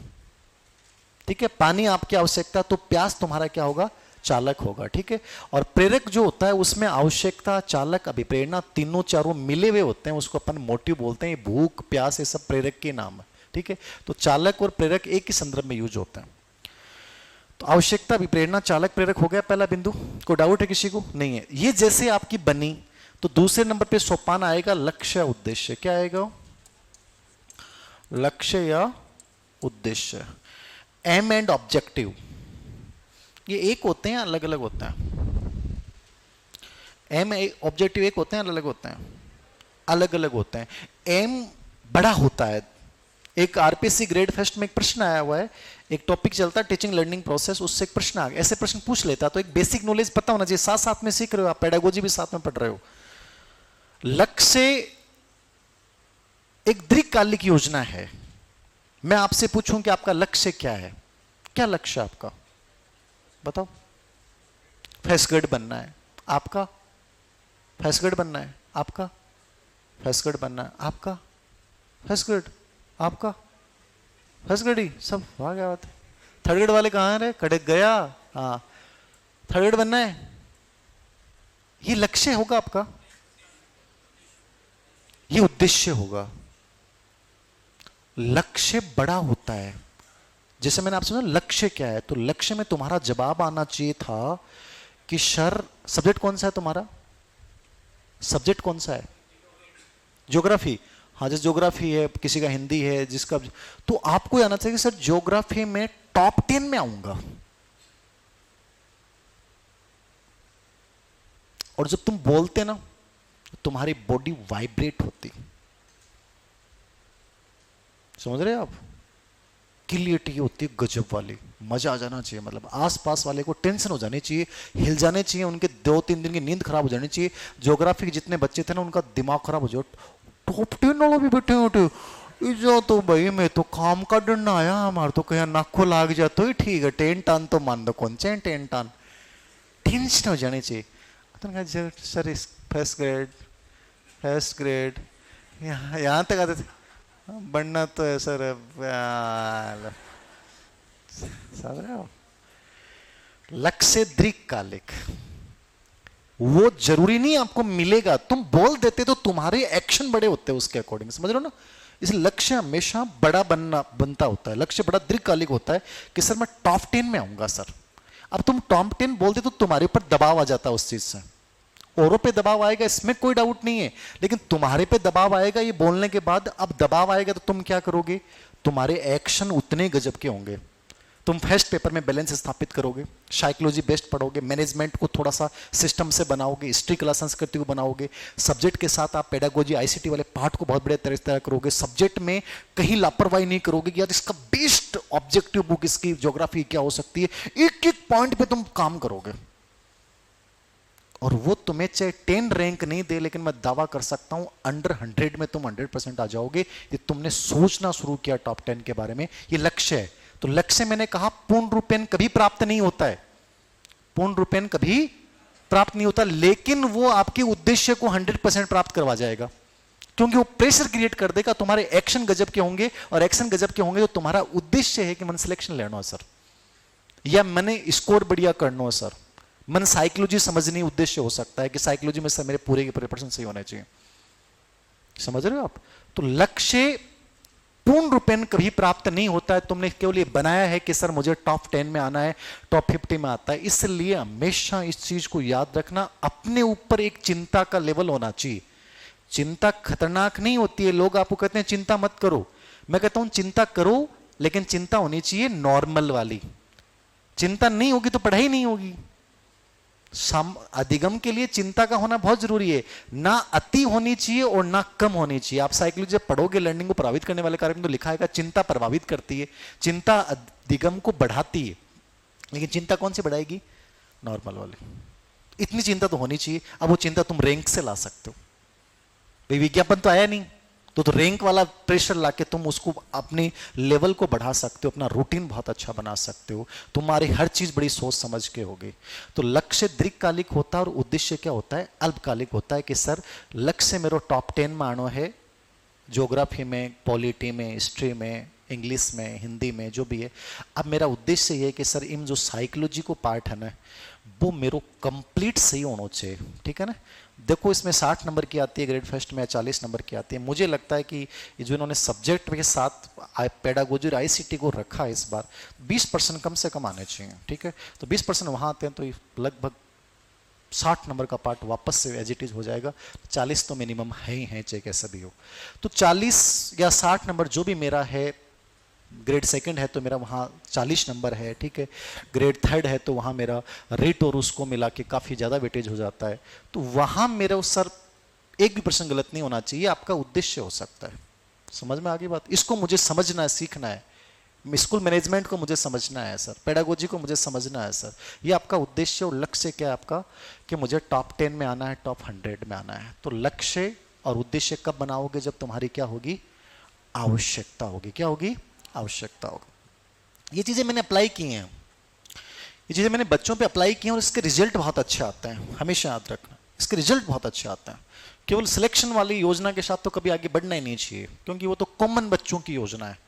Speaker 1: ठीक है, पानी आपकी आवश्यकता, तो प्यास तुम्हारा क्या होगा? चालक होगा। ठीक है, और प्रेरक जो होता है उसमें आवश्यकता, चालक, अभिप्रेरणा तीनों चारों मिले हुए होते हैं, उसको अपन मोटिव बोलते हैं। भूख, प्यास, ये सब प्रेरक के नाम है। ठीक है, तो चालक और प्रेरक एक ही संदर्भ में यूज होते हैं। तो आवश्यकता, अभिप्रेरणा, चालक, प्रेरक हो गया पहला बिंदु। कोई डाउट है किसी को? नहीं है। ये जैसे आपकी बनी तो दूसरे नंबर पे सोपान आएगा लक्ष्य, उद्देश्य। क्या आएगा? लक्ष्य या उद्देश्य। एम एंड ऑब्जेक्टिव, ये एक होते हैं, अलग अलग होते हैं? एम ऑब्जेक्टिव एक होते हैं, अलग अलग होते हैं? अलग अलग होते हैं। एम बड़ा होता है। एक आरपीसी ग्रेड फेस्ट में एक प्रश्न आया हुआ है, एक टॉपिक चलता है टीचिंग लर्निंग प्रोसेस, उससे एक प्रश्न आ गया, ऐसे प्रश्न पूछ लेता, तो एक बेसिक नॉलेज पता होना चाहिए। साथ साथ में सीख रहे हो आप, पेडागोजी भी साथ में पढ़ रहे हो। लक्ष्य एक दीर्घकालिक योजना है। मैं आपसे पूछूं कि आपका लक्ष्य क्या है? क्या लक्ष्य आपका? बताओ। फेस्ट ग्रेड बनना है आपका? फेस्ट ग्रेड बनना है आपका? फेस्ट ग्रेड बनना है आपका? फेस्ट ग्रेड आपका? फेस्ट ग्रेड ही सब वहां क्या बात है? थर्ड ग्रेड वाले कहां रहे? कड़क गया। हाँ, थर्ड ग्रेड बनना है, ये लक्ष्य होगा आपका, ये उद्देश्य होगा। लक्ष्य बड़ा होता है। जैसे मैंने आपसे पूछा लक्ष्य क्या है, तो लक्ष्य में तुम्हारा जवाब आना चाहिए था कि सर सब्जेक्ट कौन सा है तुम्हारा? सब्जेक्ट कौन सा है? ज्योग्राफी। हाँ, जैसे ज्योग्राफी है, किसी का हिंदी है, जिसका, तो आपको आना चाहिए कि सर ज्योग्राफी में टॉप 10 में आऊंगा। और जब तुम बोलते ना, तुम्हारी बॉडी वाइब्रेट होती। समझ रहे आप? क्लियरिटी होती है गजब वाली, मजा आ जाना चाहिए। मतलब आसपास वाले को टेंशन हो जानी चाहिए, हिल जाने चाहिए, उनके 2-3 दिन की नींद खराब हो जानी चाहिए। ज्योग्राफी के जितने बच्चे थे ना, उनका दिमाग खराब हो जाए। टॉप 10 वालों भी बैठे उठे, जो तो भाई मैं तो काम का डरना आया, हमारे तो कहीं नाखो लाग जाए तो ही ठीक है, 10 टन तो मान दो, कौन से 10 टन, टेंशन हो जानी चाहिए। तो sir first grade, first grade, यहाँ तक आते थे, बनना तो है सर। समझ रहे हो? लक्ष्य दीर्घकालिक, वो जरूरी नहीं आपको मिलेगा, तुम बोल देते तो तुम्हारे एक्शन बड़े होते हैं उसके अकॉर्डिंग, समझ रहे हो ना। इस लक्ष्य हमेशा बड़ा बनता होता है, लक्ष्य बड़ा दीर्घकालिक होता है कि सर मैं टॉप 10 में आऊंगा सर। अब तुम टॉप 10 बोलते तो तुम्हारे ऊपर दबाव आ जाता है उस चीज से, औरों पे दबाव आएगा इसमें कोई डाउट नहीं है, लेकिन तुम्हारे पे दबाव आएगा ये बोलने के बाद। अब दबाव आएगा तो तुम क्या करोगे, तुम्हारे एक्शन उतने गजब के होंगे। तुम फर्स्ट पेपर में बैलेंस स्थापित करोगे, साइकोलॉजी बेस्ट पढ़ोगे, मैनेजमेंट को थोड़ा सा सिस्टम से बनाओगे, हिस्ट्री कला संस्कृति को बनाओगे, सब्जेक्ट के साथ आप पेडागोजी आईसीटी वाले पार्ट को बहुत बढ़िया तरह करोगे, सब्जेक्ट में कहीं लापरवाही नहीं करोगे कि यार इसका बेस्ट ऑब्जेक्टिव बुक इसकी ज्योग्राफी क्या हो सकती है, एक एक पॉइंट पे तुम काम करोगे। और वो तुम्हें चाहे 10 रैंक नहीं दे, लेकिन मैं दावा कर सकता हूं अंडर 100 में तुम 100% आ जाओगे। ये तुमने सोचना शुरू किया टॉप 10 के बारे में, ये लक्ष्य है। तो लक्ष्य मैंने कहा पूर्ण रूपेण कभी प्राप्त नहीं होता है, पूर्ण रूपेण कभी प्राप्त नहीं होता, लेकिन वो आपके उद्देश्य को 100% प्राप्त करवा जाएगा, क्योंकि वो प्रेशर क्रिएट कर देगा। तुम्हारे एक्शन गजब के होंगे, और एक्शन गजब के होंगे तो तुम्हारा उद्देश्य है कि मन सिलेक्शन लेना है सर, या मैंने स्कोर बढ़िया करना है सर, मन साइकोलॉजी समझनी उद्देश्य हो सकता है कि साइकोलॉजी में सर मेरे पूरे के पूरे % सही होने चाहिए, समझ रहे हो आप। तो लक्ष्य पूर्ण रूपेण कभी प्राप्त नहीं होता है, तुमने केवल ये बनाया है कि सर मुझे टॉप 10 में आना है, टॉप 50 में आता है। इसलिए हमेशा इस चीज को याद रखना, अपने ऊपर एक चिंता का लेवल होना चाहिए। चिंता खतरनाक नहीं होती है, लोग आपको कहते हैं चिंता मत करो, मैं कहता हूं चिंता करो, लेकिन चिंता होनी चाहिए नॉर्मल वाली। चिंता नहीं होगी तो पढ़ाई नहीं होगी। अधिगम के लिए चिंता का होना बहुत जरूरी है, ना अति होनी चाहिए और ना कम होनी चाहिए। आप साइकोलॉजी जब पढ़ोगे, लर्निंग को प्रभावित करने वाले कार्य में तो लिखा है चिंता प्रभावित करती है, चिंता अधिगम को बढ़ाती है, लेकिन चिंता कौन सी बढ़ाएगी, नॉर्मल वाली। इतनी चिंता तो होनी चाहिए। अब वो चिंता तुम रैंक से ला सकते हो, भाई विज्ञापन तो आया नहीं, तो रैंक वाला प्रेशर लाके तुम उसको अपने लेवल को बढ़ा सकते हो, अपना रूटीन बहुत अच्छा बना सकते हो, तुम्हारी हर चीज बड़ी सोच समझ के होगी। तो लक्ष्य दीर्घकालिक होता है और उद्देश्य क्या होता है, अल्पकालिक होता है कि सर लक्ष्य मेरा टॉप 10 में आना है, ज्योग्राफी में, पॉलिटी में, हिस्ट्री में, इंग्लिश में, हिंदी में, जो भी है। अब मेरा उद्देश्य ये है कि सर इन जो साइकोलॉजी को पार्ट है ना, वो मेरे कंप्लीट सही होना चाहिए, ठीक है ना। देखो इसमें 60 नंबर की आती है ग्रेड फर्स्ट में, 40 नंबर की आती है। मुझे लगता है कि जो इन्होंने सब्जेक्ट के साथ पेडागोजी और आईसीटी को रखा है, इस बार 20% कम से कम आने चाहिए, ठीक है। तो 20% वहाँ आते हैं, तो लगभग 60 नंबर का पार्ट वापस से एज इट इज हो जाएगा। 40 तो मिनिमम है ही है, चाहे कैसा भी हो। तो 40 या 60 नंबर जो भी मेरा है, ग्रेड सेकंड है तो मेरा वहाँ 40 नंबर है, ठीक है। ग्रेड थर्ड है तो वहाँ मेरा रेट और उसको मिला के काफ़ी ज़्यादा वेटेज हो जाता है। तो वहाँ मेरा उस सर एक भी प्रश्न गलत नहीं होना चाहिए, आपका उद्देश्य हो सकता है। समझ में आ गई बात। इसको मुझे समझना है, सीखना है। स्कूल मैनेजमेंट को मुझे समझना है सर, पेडागोजी को मुझे समझना है सर। ये आपका उद्देश्य और लक्ष्य क्या है आपका, कि मुझे टॉप 10 में आना है, टॉप 100 में आना है। तो लक्ष्य और उद्देश्य कब बनाओगे, जब तुम्हारी क्या होगी, आवश्यकता होगी। क्या होगी, आवश्यकता होगी। ये चीज़ें मैंने अप्लाई की हैं, ये चीज़ें मैंने बच्चों पे अप्लाई की हैं, और इसके रिजल्ट बहुत अच्छे आते हैं। हमेशा याद रखना, इसके रिजल्ट बहुत अच्छे आते हैं। केवल सिलेक्शन वाली योजना के साथ तो कभी आगे बढ़ना ही नहीं चाहिए, क्योंकि वो तो कॉमन बच्चों की योजना है,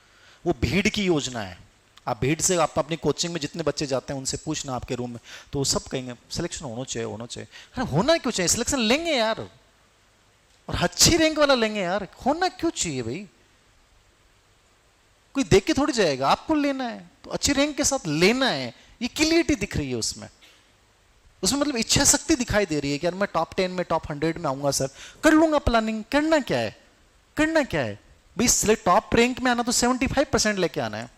Speaker 1: वो भीड़ की योजना है। आप भीड़ से, आप अपनी कोचिंग में जितने बच्चे जाते हैं उनसे पूछना आपके रूम में, तो वो सब कहेंगे सिलेक्शन होना चाहिए, होना चाहिए। अरे होना क्यों चाहिए, सिलेक्शन लेंगे यार, और अच्छी रैंक वाला लेंगे यार, होना क्यों चाहिए भाई। कोई देख के थोड़ी जाएगा, आपको लेना है तो अच्छी रैंक के साथ लेना है। ये क्लियरिटी दिख रही है उसमें, उसमें मतलब इच्छा शक्ति दिखाई दे रही है कि यार मैं टॉप 10 में, टॉप 100 में आऊंगा सर, कर लूंगा प्लानिंग। करना क्या है, करना क्या है भाई, टॉप रैंक में आना तो 75% लेके आना है।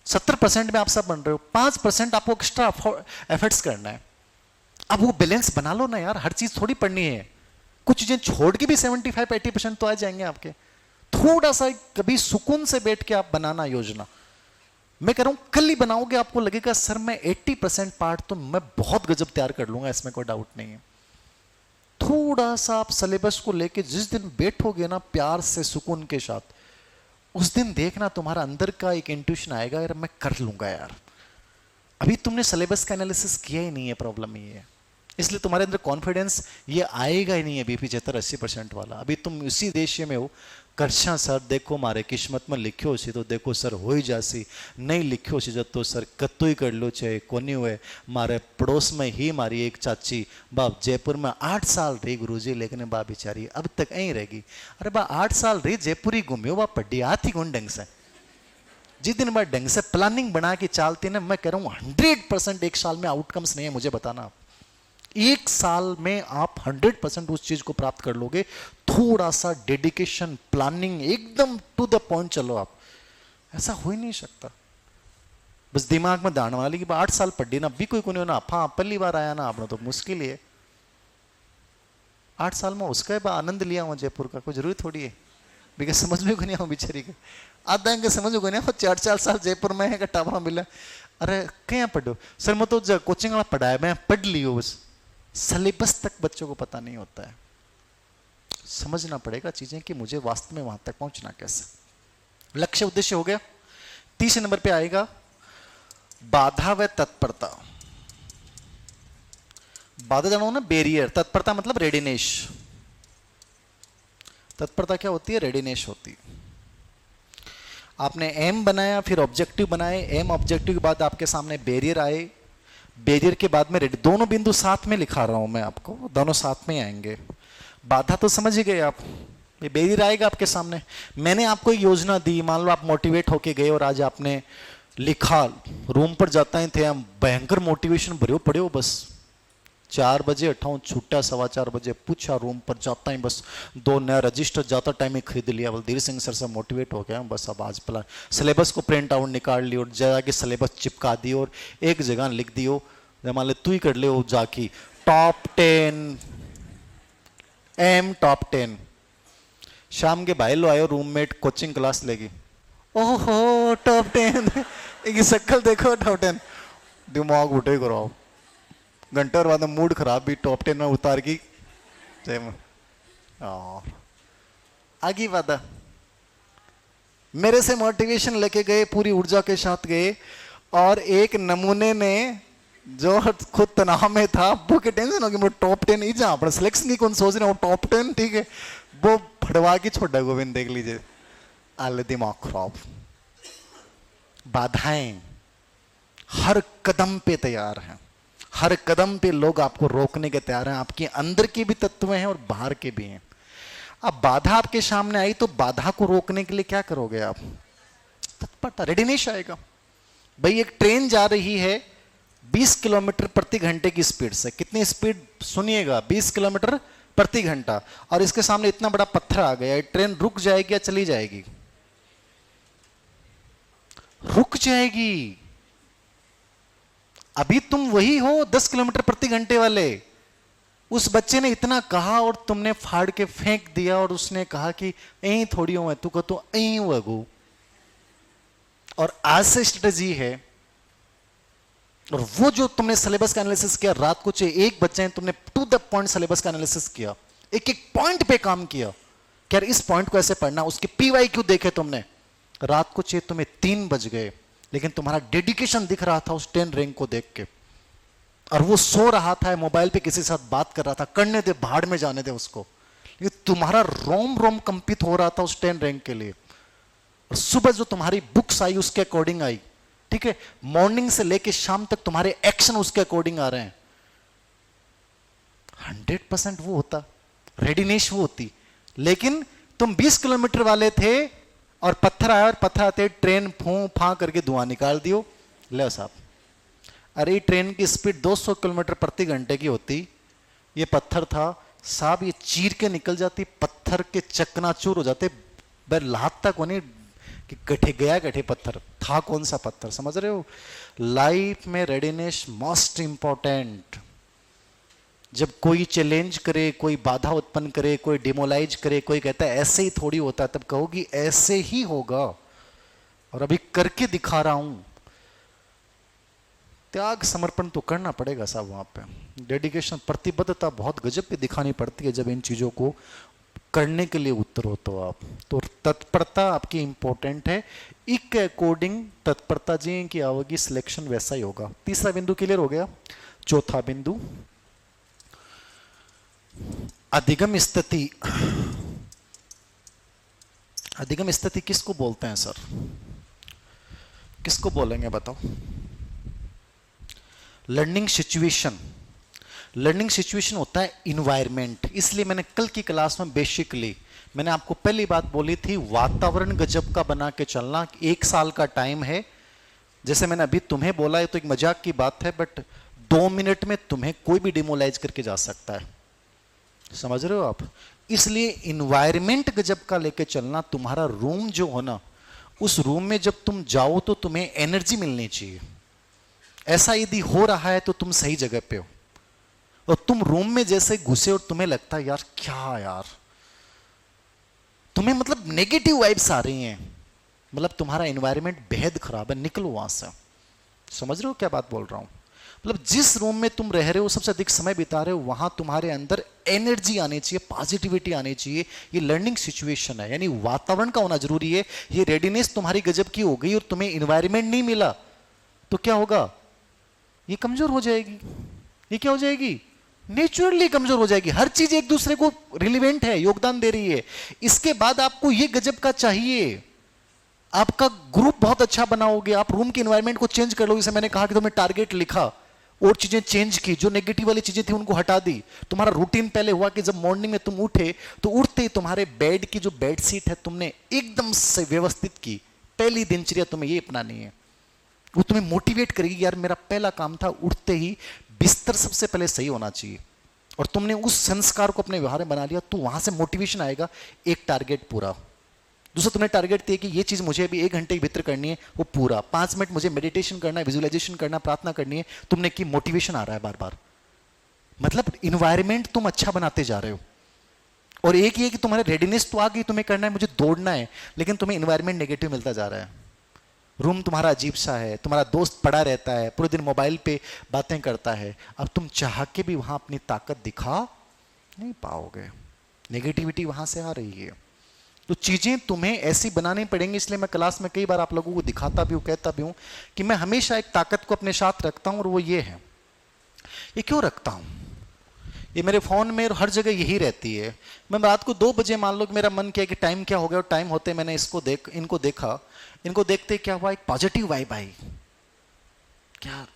Speaker 1: 70% में आप सब बन रहे हो, 5% आपको एक्स्ट्रा एफर्ट्स करना है। अब वो बैलेंस बना लो ना यार, हर चीज थोड़ी पढ़नी है, कुछ चीजें छोड़ के भी 75-80% तो आ जाएंगे आपके। थोड़ा सा कभी सुकून से बैठ के आप बनाना योजना। मैं कह रहा हूं कल ही बनाओगे, आपको लगेगा सर मैं 80% पार्ट तो मैं बहुत गजब तैयार कर लूंगा, इसमें कोई डाउट नहीं है। थोड़ा सा आप सिलेबस को लेके जिस दिन बैठोगे ना प्यार से, सुकून के साथ, उस दिन देखना तुम्हारा अंदर का एक इंट्यूशन आएगा, यार मैं कर लूंगा यार। अभी तुमने सिलेबस का एनालिसिस किया ही नहीं है, प्रॉब्लम ये है। इसलिए तुम्हारे अंदर कॉन्फिडेंस ये आएगा ही नहीं है, BP 75-80% वाला। अभी तुम उसी देश में हो, करछा सर देखो मारे किस्मत में लिखियो सी तो देखो सर हो ही जासी, नहीं लिखियो सी तो सर कत्तो ही कर लो चाहे कोनी हुए। मारे पड़ोस में ही मारी एक चाची बाप जयपुर में 8 साल रही गुरुजी, लेकिन बा बेचारी अब तक यहीं रहेगी। अरे बा 8 साल रही जयपुर ही घूमियो, बा पड्डी आती कौन ढंग से। जिस दिन बाद ढंग से प्लानिंग बना के चलती ना, मैं कह रहा हूँ 100% एक साल में आउटकम्स नहीं है, मुझे बताना आप। एक साल में आप 100% उस चीज को प्राप्त कर लोगे। थोड़ा सा डेडिकेशन, प्लानिंग, एकदम टू द पॉइंट चलो आप। ऐसा हो ही नहीं सकता। बस दिमाग में दाण वाली कि 8 साल पढ़ी ना भी कोई को नहीं होना, हाँ पहली बार आया ना आपने तो मुश्किल है। 8 साल में उसका आनंद लिया हुआ जयपुर का, कोई जरूरी थोड़ी है। बिकॉज समझ में को नहीं आऊँ बेचारी के, आधा के समझ को नहीं, 4 साल जयपुर में है टाबा मिला। अरे क्या पढ़ो सर, मैं तो कोचिंग वाला पढ़ाया, मैं पढ़ लियो, बस सिलेबस तक बच्चों को पता नहीं होता है। समझना पड़ेगा चीजें कि मुझे वास्तव में वहां तक पहुंचना कैसे। लक्ष्य उद्देश्य हो गया। तीसरे नंबर पे आएगा बाधा व तत्परता। बाधा जानो ना, बैरियर। तत्परता मतलब रेडीनेस। तत्परता क्या होती है? रेडीनेस होती है। आपने एम बनाया, फिर ऑब्जेक्टिव बनाए, एम ऑब्जेक्टिव के बाद आपके सामने बैरियर आए, बैरियर के बाद में रेडी। दोनों बिंदु साथ में लिखा रहा हूं मैं आपको, दोनों साथ में आएंगे। बाधा तो समझ ही गए आप, ये बैरियर आएगा आपके सामने। मैंने आपको एक योजना दी, मान लो आप मोटिवेट होके गए और आज आपने लिखा, रूम पर जाता ही थे हम, भयंकर मोटिवेशन भरे पड़े हो, बस 4 बजे उठाऊं, छूटा 4:15 बजे, पूछा रूम पर जाता ही बस 2 नया रजिस्टर जाता टाइम ही खरीद लिया। बलदेव सिंह सर से मोटिवेट हो गया बस, अब आज प्लान सिलेबस को प्रिंट आउट निकाल लियो और जाके सिलेबस चिपका दियो और एक जगह लिख दियो, मान ले तू ही कर ले हो जाकी टॉप 10 एम टॉप 10। शाम के भाई लो आयो रूममेट कोचिंग क्लास लेगी, ओहो टॉप 10 एक शक्ल देखो टॉप 10, दिमाग उठे करो। घंटे और बाद में मूड खराब भी, टॉप 10 में उतार की आगे वादा। मेरे से मोटिवेशन लेके गए, पूरी ऊर्जा के साथ गए, और एक नमूने ने जो खुद तनाव में था, वो के टेंशन होगी मैं टॉप 10 ही जा अपने सिलेक्शन की कौन सोच रहे हो, टॉप 10 ठीक है, वो फटवा की छोड़ा गोविंद देख लीजिए, आले दिमाग खराब। बाधाएं हर कदम पे तैयार हैं, हर कदम पे लोग आपको रोकने के तैयार हैं। आपके अंदर के भी तत्व हैं और बाहर के भी हैं। अब बाधा आपके सामने आई तो बाधा को रोकने के लिए क्या करोगे आप? तत्परता, रेडीनेस आएगा। भाई एक ट्रेन जा रही है 20 किलोमीटर प्रति घंटे की स्पीड से, कितनी स्पीड सुनिएगा, 20 किलोमीटर प्रति घंटा, और इसके सामने इतना बड़ा पत्थर आ गया, ट्रेन रुक जाएगी या चली जाएगी? रुक जाएगी। अभी तुम वही हो 10 किलोमीटर प्रति घंटे वाले। उस बच्चे ने इतना कहा और तुमने फाड़ के फेंक दिया, और उसने कहा कि यही थोड़ी हूं मैं, तू को तो यही हूं अगू। और आज से स्ट्रेटजी है, और वो जो तुमने सिलेबस का एनालिसिस किया, रात को चाहे 1 बजे तुमने टू द पॉइंट सिलेबस का एनालिसिस किया, एक एक पॉइंट पे काम किया कि यार इस पॉइंट को ऐसे पढ़ना, उसके PYQ देखे तुमने। रात को चाहे तुम्हें 3 बज गए, लेकिन तुम्हारा डेडिकेशन दिख रहा था उस 10 रैंक को देख के। और वो सो रहा था, मोबाइल पे किसी के साथ बात कर रहा था, करने दे, भाड़ में जाने दे उसको, लेकिन तुम्हारा रोम रोम कंपित हो रहा था उस 10 रैंक के लिए। और सुबह जो तुम्हारी बुक्स आई उसके अकॉर्डिंग आई, ठीक है, मॉर्निंग से लेके शाम तक तुम्हारे एक्शन उसके अकॉर्डिंग आ रहे हैं। 100% वो होता, रेडीनेस वो होती। लेकिन तुम 20 किलोमीटर वाले थे और पत्थर आया, और पत्थर आते ट्रेन फू फा करके धुआं निकाल दियो, ले साहब। अरे ट्रेन की स्पीड 200 किलोमीटर प्रति घंटे की होती, ये पत्थर था साहब, ये चीर के निकल जाती, पत्थर के चकनाचूर हो जाते। लात तक नहीं कि कटे गया, कटे पत्थर था, कौन सा पत्थर, समझ रहे हो? लाइफ में रेडीनेस मोस्ट इंपॉर्टेंट। जब कोई चैलेंज करे, कोई बाधा उत्पन्न करे, कोई डिमोलाइज करे, कोई कहता है ऐसे ही थोड़ी होता है, तब कहोगी ऐसे ही होगा, और अभी करके दिखा रहा हूं। त्याग समर्पण तो करना पड़ेगा साहब, वहां पे डेडिकेशन, प्रतिबद्धता बहुत गजब की दिखानी पड़ती है जब इन चीजों को करने के लिए उत्तर हो तो आप। तो तत्परता आपकी इंपॉर्टेंट है, इक के अकॉर्डिंग तत्परता जी की आओगी, सिलेक्शन वैसा ही होगा। तीसरा बिंदु क्लियर हो गया। चौथा बिंदु, अधिगम स्थिति, अधिगम स्थिति किसको बोलते हैं सर? किसको बोलेंगे बताओ? Learning situation. लर्निंग सिचुएशन होता है इन्वायरमेंट। इसलिए मैंने कल की क्लास में बेसिकली मैंने आपको पहली बात बोली थी, वातावरण गजब का बना के चलना। 1 साल का टाइम है, जैसे मैंने अभी तुम्हें बोला है तो एक मजाक की बात है, बट 2 मिनट में तुम्हें कोई भी डिमोलाइज करके जा सकता है, समझ रहे हो आप? इसलिए इन्वायरमेंट गजब का लेके चलना। तुम्हारा रूम जो हो ना, उस रूम में जब तुम जाओ तो तुम्हें एनर्जी मिलनी चाहिए। ऐसा यदि हो रहा है तो तुम सही जगह पे हो। और तुम रूम में जैसे घुसे और तुम्हें लगता है यार क्या यार, तुम्हें मतलब नेगेटिव वाइब्स आ रही हैं, मतलब तुम्हारा एनवायरनमेंट बेहद खराब है, निकलो वहां से। समझ रहे हो क्या बात बोल रहा हूं? मतलब जिस रूम में तुम रह रहे हो, सबसे अधिक समय बिता रहे हो, वहां तुम्हारे अंदर एनर्जी आनी चाहिए, पॉजिटिविटी आनी चाहिए। ये लर्निंग सिचुएशन है, यानी वातावरण का होना जरूरी है। ये रेडीनेस तुम्हारी गजब की हो गई और तुम्हें एनवायरनमेंट नहीं मिला तो क्या होगा? ये कमजोर हो जाएगी। ये क्या हो जाएगी? नेचुरली कमजोर हो जाएगी। हर चीज एक दूसरे को रिलेवेंट है, योगदान दे रही है। इसके बाद आपको ये गजब का चाहिए, आपका ग्रुप बहुत अच्छा बनाओगे, आप रूम के एनवायरनमेंट को चेंज कर लोगे। जैसे मैंने कहा कि तुमने टारगेट लिखा और चीजें चेंज की, जो नेगेटिव वाली चीजें थी उनको हटा दी। तुम्हारा रूटीन पहले हुआ कि जब मॉर्निंग में तुम उठे तो उठते ही तुम्हारे बेड की जो बेड सीट है तुमने एकदम से व्यवस्थित की। पहली दिनचर्या तुम्हें ये अपनानी है, वो तुम्हें मोटिवेट करेगी। यार मेरा पहला काम था उठते ही बिस्तर सबसे पहले सही होना चाहिए, और तुमने उस संस्कार को अपने व्यवहार में बना लिया, तो वहां से मोटिवेशन आएगा। एक टारगेट पूरा। दूसरा तुमने टारगेट दिया कि ये चीज मुझे अभी 1 घंटे के भीतर करनी है, वो पूरा। 5 मिनट मुझे मेडिटेशन करना है, विजुअलाइजेशन करना, प्रार्थना करनी है, तुमने की, मोटिवेशन आ रहा है बार बार। मतलब इन्वायरमेंट तुम अच्छा बनाते जा रहे हो। और एक ये कि तुम्हारे रेडीनेस तो आ गई, तुम्हें करना है, मुझे दौड़ना है, लेकिन तुम्हें इन्वायरमेंट नेगेटिव मिलता जा रहा है। रूम तुम्हारा अजीब सा है, तुम्हारा दोस्त पड़ा रहता है, पूरे दिन मोबाइल पे बातें करता है। अब तुम चाह के भी वहां अपनी ताकत दिखा नहीं पाओगे, नेगेटिविटी वहां से आ रही है। तो चीजें तुम्हें ऐसी बनानी पड़ेंगी। इसलिए मैं क्लास में कई बार आप लोगों को दिखाता भी हूं, कहता भी हूं कि मैं हमेशा एक ताकत को अपने साथ रखता हूं, और वो ये है। ये क्यों रखता हूं? ये मेरे फोन में हर जगह यही रहती है। मैं रात को 2 बजे मान लो कि मेरा मन किया कि टाइम क्या हो गया, और टाइम होते मैंने इनको देखा। इनको देखते क्या हुआ, एक पॉजिटिव वाइब आई। क्या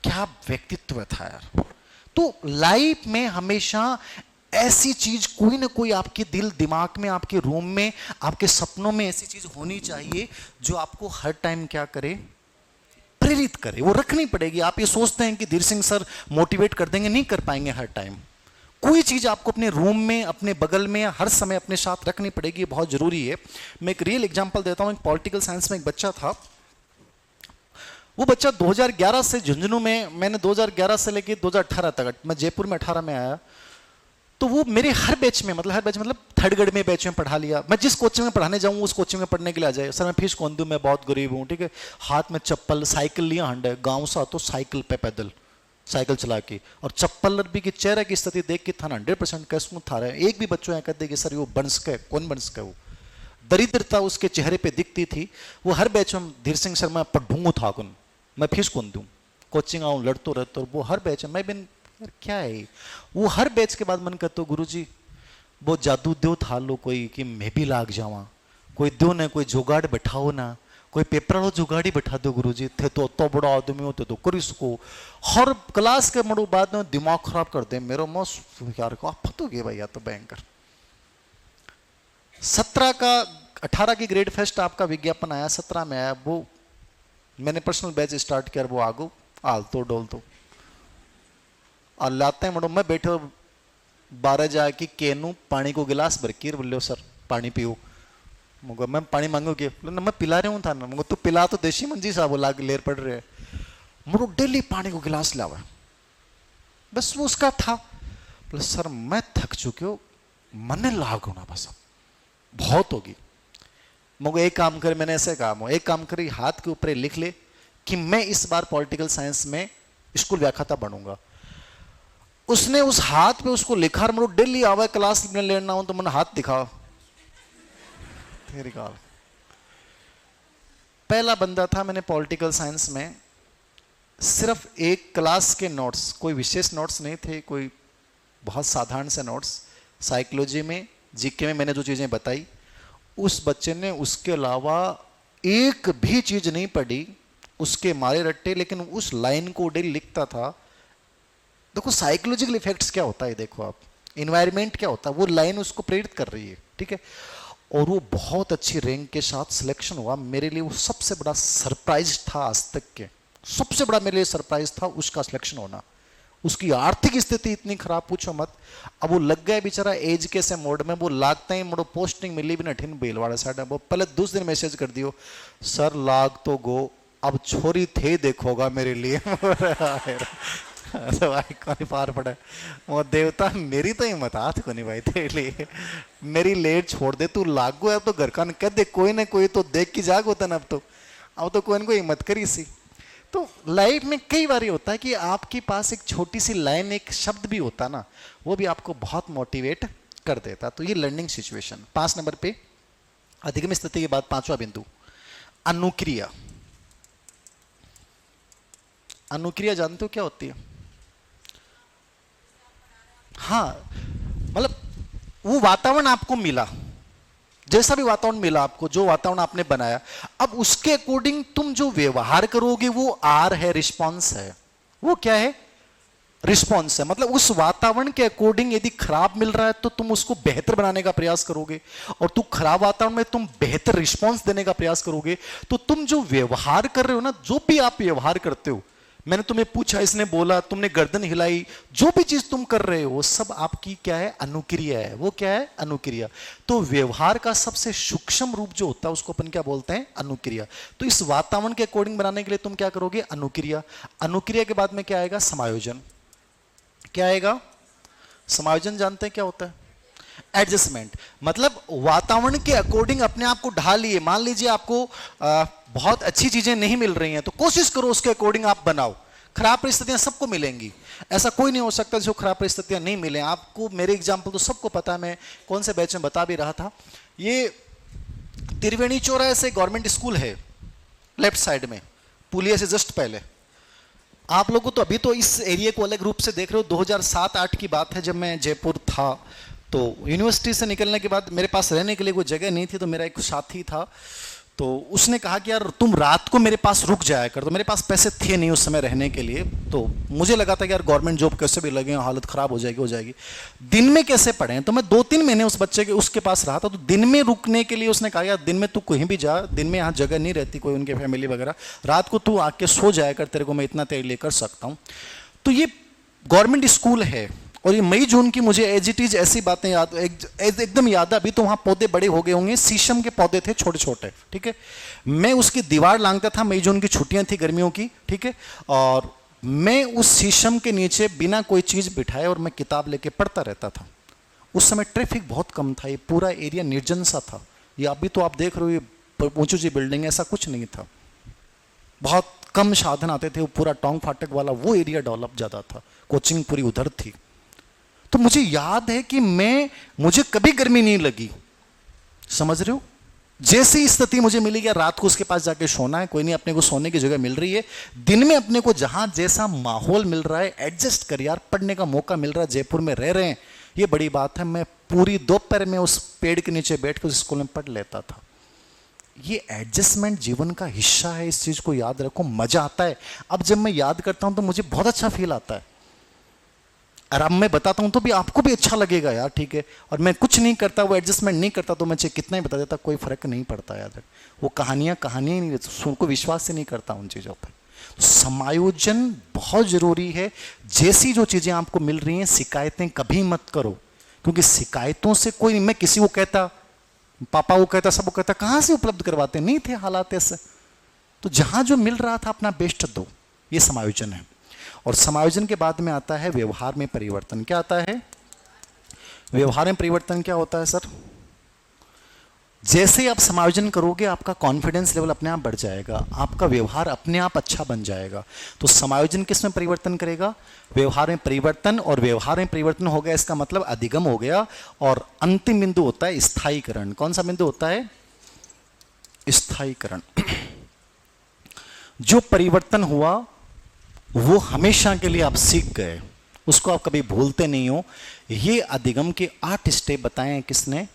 Speaker 1: क्या व्यक्तित्व था यार। तो लाइफ में हमेशा ऐसी चीज कोई ना कोई आपके दिल दिमाग में, आपके रूम में, आपके सपनों में ऐसी चीज होनी चाहिए जो आपको हर टाइम क्या करे, प्रेरित करे। वो रखनी पड़ेगी। आप ये सोचते हैं कि धीर सिंह सर मोटिवेट कर देंगे, नहीं कर पाएंगे हर टाइम। कोई चीज आपको अपने रूम में, अपने बगल में हर समय अपने साथ रखनी पड़ेगी, बहुत जरूरी है। मैं एक रियल एग्जांपल देता हूं। एक पॉलिटिकल साइंस में एक बच्चा था। वो बच्चा 2011 से झुंझुनू में, मैंने 2011 से लेकर 2018 तक, मैं जयपुर में 18 में आया, तो वो मेरे हर बैच में, मतलब हर बैच मतलब थर्ड ग्रेड में बैच में पढ़ा लिया। मैं जिस कोचिंग में पढ़ाने जाऊँ उस कोचिंग में पढ़ने के लिए आ जाए। सर मैं फीस कौन दूँ, मैं बहुत गरीब हूँ, ठीक है। हाथ में चप्पल, साइकिल लिया हंडे, गाँव से तो साइकिल पे पैदल साइकिल चला के, और चप्पल भी की चेहरे की स्थिति देख के था 100% कैसे था रहा है। एक भी बच्चों यहाँ कहते कि सर वो बंस के, कौन बंस के, वो दरिद्रता उसके चेहरे पे दिखती थी। वो हर बैच में धीर सिंह सर मैं पढ़ूंगा था कौन, मैं फीस कौन दूँ, कोचिंग आऊँ लड़तो रहता। और वो हर बैच में, मैं बिन यार क्या है। वो हर बैच के बाद मन करता गुरुजी वो जादू दो था लो कोई कि मैं भी लाग जावा, कोई दो ना, कोई जुगाड़ बैठाओ ना, कोई पेपर वालों जुगाड़ी बैठा दो गुरुजी, थे तो बड़ा आदमी होते तो कर इसको। हर क्लास के मड़ो बाद में दिमाग खराब कर दे मेरा मस्त यार को आप तो गए भैया तो भयंकर। 17 का 18 की ग्रेड फेस्ट आपका विज्ञापन आया, 17 में आया। वो मैंने पर्सनल बैच स्टार्ट किया, वो आगो आल तो डोल तो और लाते हैं मड़ो। मैं बैठे 12 जाके केनू पानी को गिलास भर के बोले सर पानी पियो। मुझे मैं पानी मांगू के मैं पिला रहा हूँ था ना, मुझे तू पिला तो देशी मंजी साहब बोला लेर पड़ रहे। मुझे डेली पानी को गिलास लावा, बस वो उसका था। बोले सर मैं थक चुके हो, मन लाग होना बस अब बहुत होगी। मुझे एक काम करे, मैंने ऐसे कहा एक काम करे हाथ के ऊपर लिख ले कि मैं इस बार पॉलिटिकल साइंस में स्कूल व्याख्याता बनूंगा। उसने उस हाथ पे उसको लिखा, और मुझे डेली आवा क्लास में लेना हो तो मैंने हाथ दिखा तेरी गाल। पहला बंदा था मैंने पॉलिटिकल साइंस में, सिर्फ एक क्लास के नोट्स, कोई विशेष नोट्स नहीं थे, कोई बहुत साधारण से नोट्स, साइकोलॉजी में, जीके में मैंने जो चीजें बताई, उस बच्चे ने उसके अलावा एक भी चीज नहीं पढ़ी, उसके मारे रट्टे, लेकिन उस लाइन को डेली लिखता था। देखो साइकोलॉजिकल इफेक्ट्स क्या होता है, देखो आप, इन्वायरमेंट क्या होता है, वो लाइन उसको प्रेरित कर रही है, ठीक है। और वो बहुत अच्छी रैंक के साथ सिलेक्शन हुआ। मेरे लिए वो सबसे बड़ा सरप्राइज था, आज तक के सबसे बड़ा मेरे लिए सरप्राइज था उसका सिलेक्शन होना। उसकी आर्थिक स्थिति इतनी खराब, पूछो मत। अब वो लग गया बेचारा एजुकेशन मोड में, वो लागता ही मोड़ो पोस्टिंग मिली भी नठिन बेलवाड़ा साइड, वो पहले दूसरे दिन मैसेज कर दियो, सर लाग तो गो, अब छोरी थे देखोगा मेरे लिए। तो भाई कौन पार पड़ा, वो देवता मेरी तो हिम्मत हाथ को नहीं भाई तेरे लिए, मेरी लेट छोड़ दे, तू लागू है अब तो घर का कह दे, कोई ना कोई तो देख की जाग होता ना, अब तो कोई ना कोई हिम्मत करी सी। तो लाइफ में कई बार ये होता है कि आपके पास एक छोटी सी लाइन, एक शब्द भी होता ना, वो भी आपको बहुत मोटिवेट कर देता। तो ये लर्निंग सिचुएशन। 5 नंबर पे अधिगम स्थिति के बाद 5वां बिंदु, अनुक्रिया। अनुक्रिया जानते हो क्या होती है? हाँ, मतलब वो वातावरण आपको मिला, जैसा भी वातावरण मिला आपको, जो वातावरण आपने बनाया, अब उसके अकॉर्डिंग तुम जो व्यवहार करोगे वो आर है, रिस्पॉन्स है। वो क्या है? रिस्पॉन्स है। मतलब उस वातावरण के अकॉर्डिंग यदि खराब मिल रहा है तो तुम उसको बेहतर बनाने का प्रयास करोगे, और तू खराब वातावरण में तुम बेहतर रिस्पॉन्स देने का प्रयास करोगे। तो तुम जो व्यवहार कर रहे हो ना, जो भी आप व्यवहार करते हो, मैंने तुम्हें पूछा, इसने बोला, तुमने गर्दन हिलाई, जो भी चीज तुम कर रहे हो सब आपकी क्या है? अनुक्रिया है। वो क्या है? अनुक्रिया। तो व्यवहार का सबसे सूक्ष्म रूप जो होता है उसको अपन क्या बोलते हैं? अनुक्रिया। तो इस वातावरण के अकॉर्डिंग बनाने के लिए तुम क्या करोगे? अनुक्रिया। अनुक्रिया के बाद में क्या आएगा? समायोजन। क्या आएगा? समायोजन। जानते हैं क्या होता है? एडजस्टमेंट। मतलब वातावरण के अकॉर्डिंग अपने आप को ढाल लिए। मान लीजिए आपको बहुत अच्छी चीजें नहीं मिल रही हैं, तो कोशिश करो उसके अकॉर्डिंग आप बनाओ। खराब परिस्थितियां सबको मिलेंगी, ऐसा कोई नहीं हो सकता जो खराब परिस्थितियां नहीं मिले आपको। मेरे एग्जाम्पल तो सबको पता है, मैं कौन से बैच में बता भी रहा था। ये त्रिवेणी चौराहे से गवर्नमेंट स्कूल है, लेफ्ट साइड में, पुलिया से जस्ट पहले। आप लोगों तो अभी तो इस एरिया को अलग रूप से देख रहे हो। 2007-8 की बात है, जब मैं जयपुर था, तो यूनिवर्सिटी से निकलने के बाद मेरे पास रहने के लिए कोई जगह नहीं थी, तो मेरा एक साथी था, तो उसने कहा कि यार तुम रात को मेरे पास रुक जाया कर। तो मेरे पास पैसे थे नहीं उस समय रहने के लिए, तो मुझे लगा था कि यार गवर्नमेंट जॉब कैसे भी लगे, हालत खराब हो जाएगी। दिन में कैसे पढ़ें? तो मैं 2-3 महीने उस बच्चे के उसके पास रहा था। तो दिन में रुकने के लिए उसने कहा यार दिन में तू कहीं भी जा, दिन में यहाँ जगह नहीं रहती कोई, उनके फैमिली वगैरह, रात को तू आके सो जाया कर, तेरे को मैं इतना तेरे लिए कर सकता हूँ। तो ये गवर्नमेंट स्कूल है, और ये मई जून की मुझे एज इट इज ऐसी बातें याद, एकदम याद है। अभी तो वहां पौधे बड़े हो गए होंगे, शीशम के पौधे थे छोटे छोटे, ठीक है। मैं उसकी दीवार लांघता था, मई जून की छुट्टियां थी गर्मियों की, ठीक है, और मैं उस शीशम के नीचे बिना कोई चीज बिठाए और मैं किताब लेके पढ़ता रहता था। उस समय ट्रैफिक बहुत कम था, ये पूरा एरिया निर्जन सा था। ये अभी तो आप देख रहे हो ऊंची ऊंची बिल्डिंग, ऐसा कुछ नहीं था, बहुत कम साधन आते थे। वो पूरा टोंक फाटक वाला वो एरिया डेवलप ज्यादा था, कोचिंग पूरी उधर थी। तो मुझे याद है कि मुझे कभी गर्मी नहीं लगी, समझ रहे हो। जैसी स्थिति मुझे मिली कि रात को उसके पास जाके सोना है, कोई नहीं, अपने को सोने की जगह मिल रही है, दिन में अपने को जहां जैसा माहौल मिल रहा है एडजस्ट कर यार, पढ़ने का मौका मिल रहा है, जयपुर में रह रहे हैं, ये बड़ी बात है। मैं पूरी दोपहर में उस पेड़ के नीचे बैठ कर उस स्कूल में पढ़ लेता था। ये एडजस्टमेंट जीवन का हिस्सा है, इस चीज को याद रखो, मजा आता है। अब जब मैं याद करता हूं तो मुझे बहुत अच्छा फील आता है, और अब मैं बताता हूं तो भी आपको भी अच्छा लगेगा यार, ठीक है। और मैं कुछ नहीं करता, वो एडजस्टमेंट नहीं करता, तो मैं चाहे कितना ही बता देता कोई फर्क नहीं पड़ता यार। वो कहानियां ही नहीं, उनको विश्वास से नहीं करता उन चीजों पर। तो समायोजन बहुत जरूरी है। जैसी जो चीजें आपको मिल रही हैं, शिकायतें कभी मत करो, क्योंकि शिकायतों से कोई नहीं। मैं किसी को कहता, पापा को कहता, सबको कहता, कहां से उपलब्ध करवाते, नहीं थे हालात ऐसे। तो जहां जो मिल रहा था अपना बेस्ट दो, ये समायोजन है। और समायोजन के बाद में आता है व्यवहार में परिवर्तन। क्या आता है? व्यवहार में परिवर्तन क्या होता है सर? जैसे आप समायोजन करोगे आपका कॉन्फिडेंस लेवल अपने आप बढ़ जाएगा, आपका व्यवहार अपने आप अच्छा बन जाएगा। तो समायोजन किस में परिवर्तन करेगा? व्यवहार में परिवर्तन। और व्यवहार में परिवर्तन हो गया, इसका मतलब अधिगम हो गया। और अंतिम बिंदु होता है स्थायीकरण। कौन सा बिंदु होता है? स्थायीकरण। जो परिवर्तन हुआ वो हमेशा के लिए आप सीख गए, उसको आप कभी भूलते नहीं हो। ये अधिगम के 8 स्टेप बताए हैं किसने?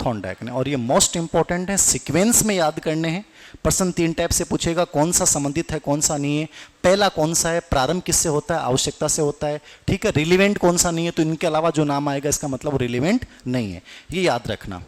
Speaker 1: थॉर्नडाइक ने। और ये मोस्ट इंपॉर्टेंट है, सीक्वेंस में याद करने हैं। प्रश्न 3 टाइप से पूछेगा, कौन सा संबंधित है कौन सा नहीं है, पहला कौन सा है, प्रारंभ किससे होता है, आवश्यकता से होता है, ठीक है, रिलीवेंट कौन सा नहीं है, तो इनके अलावा जो नाम आएगा इसका मतलब रिलीवेंट नहीं है, ये याद रखना।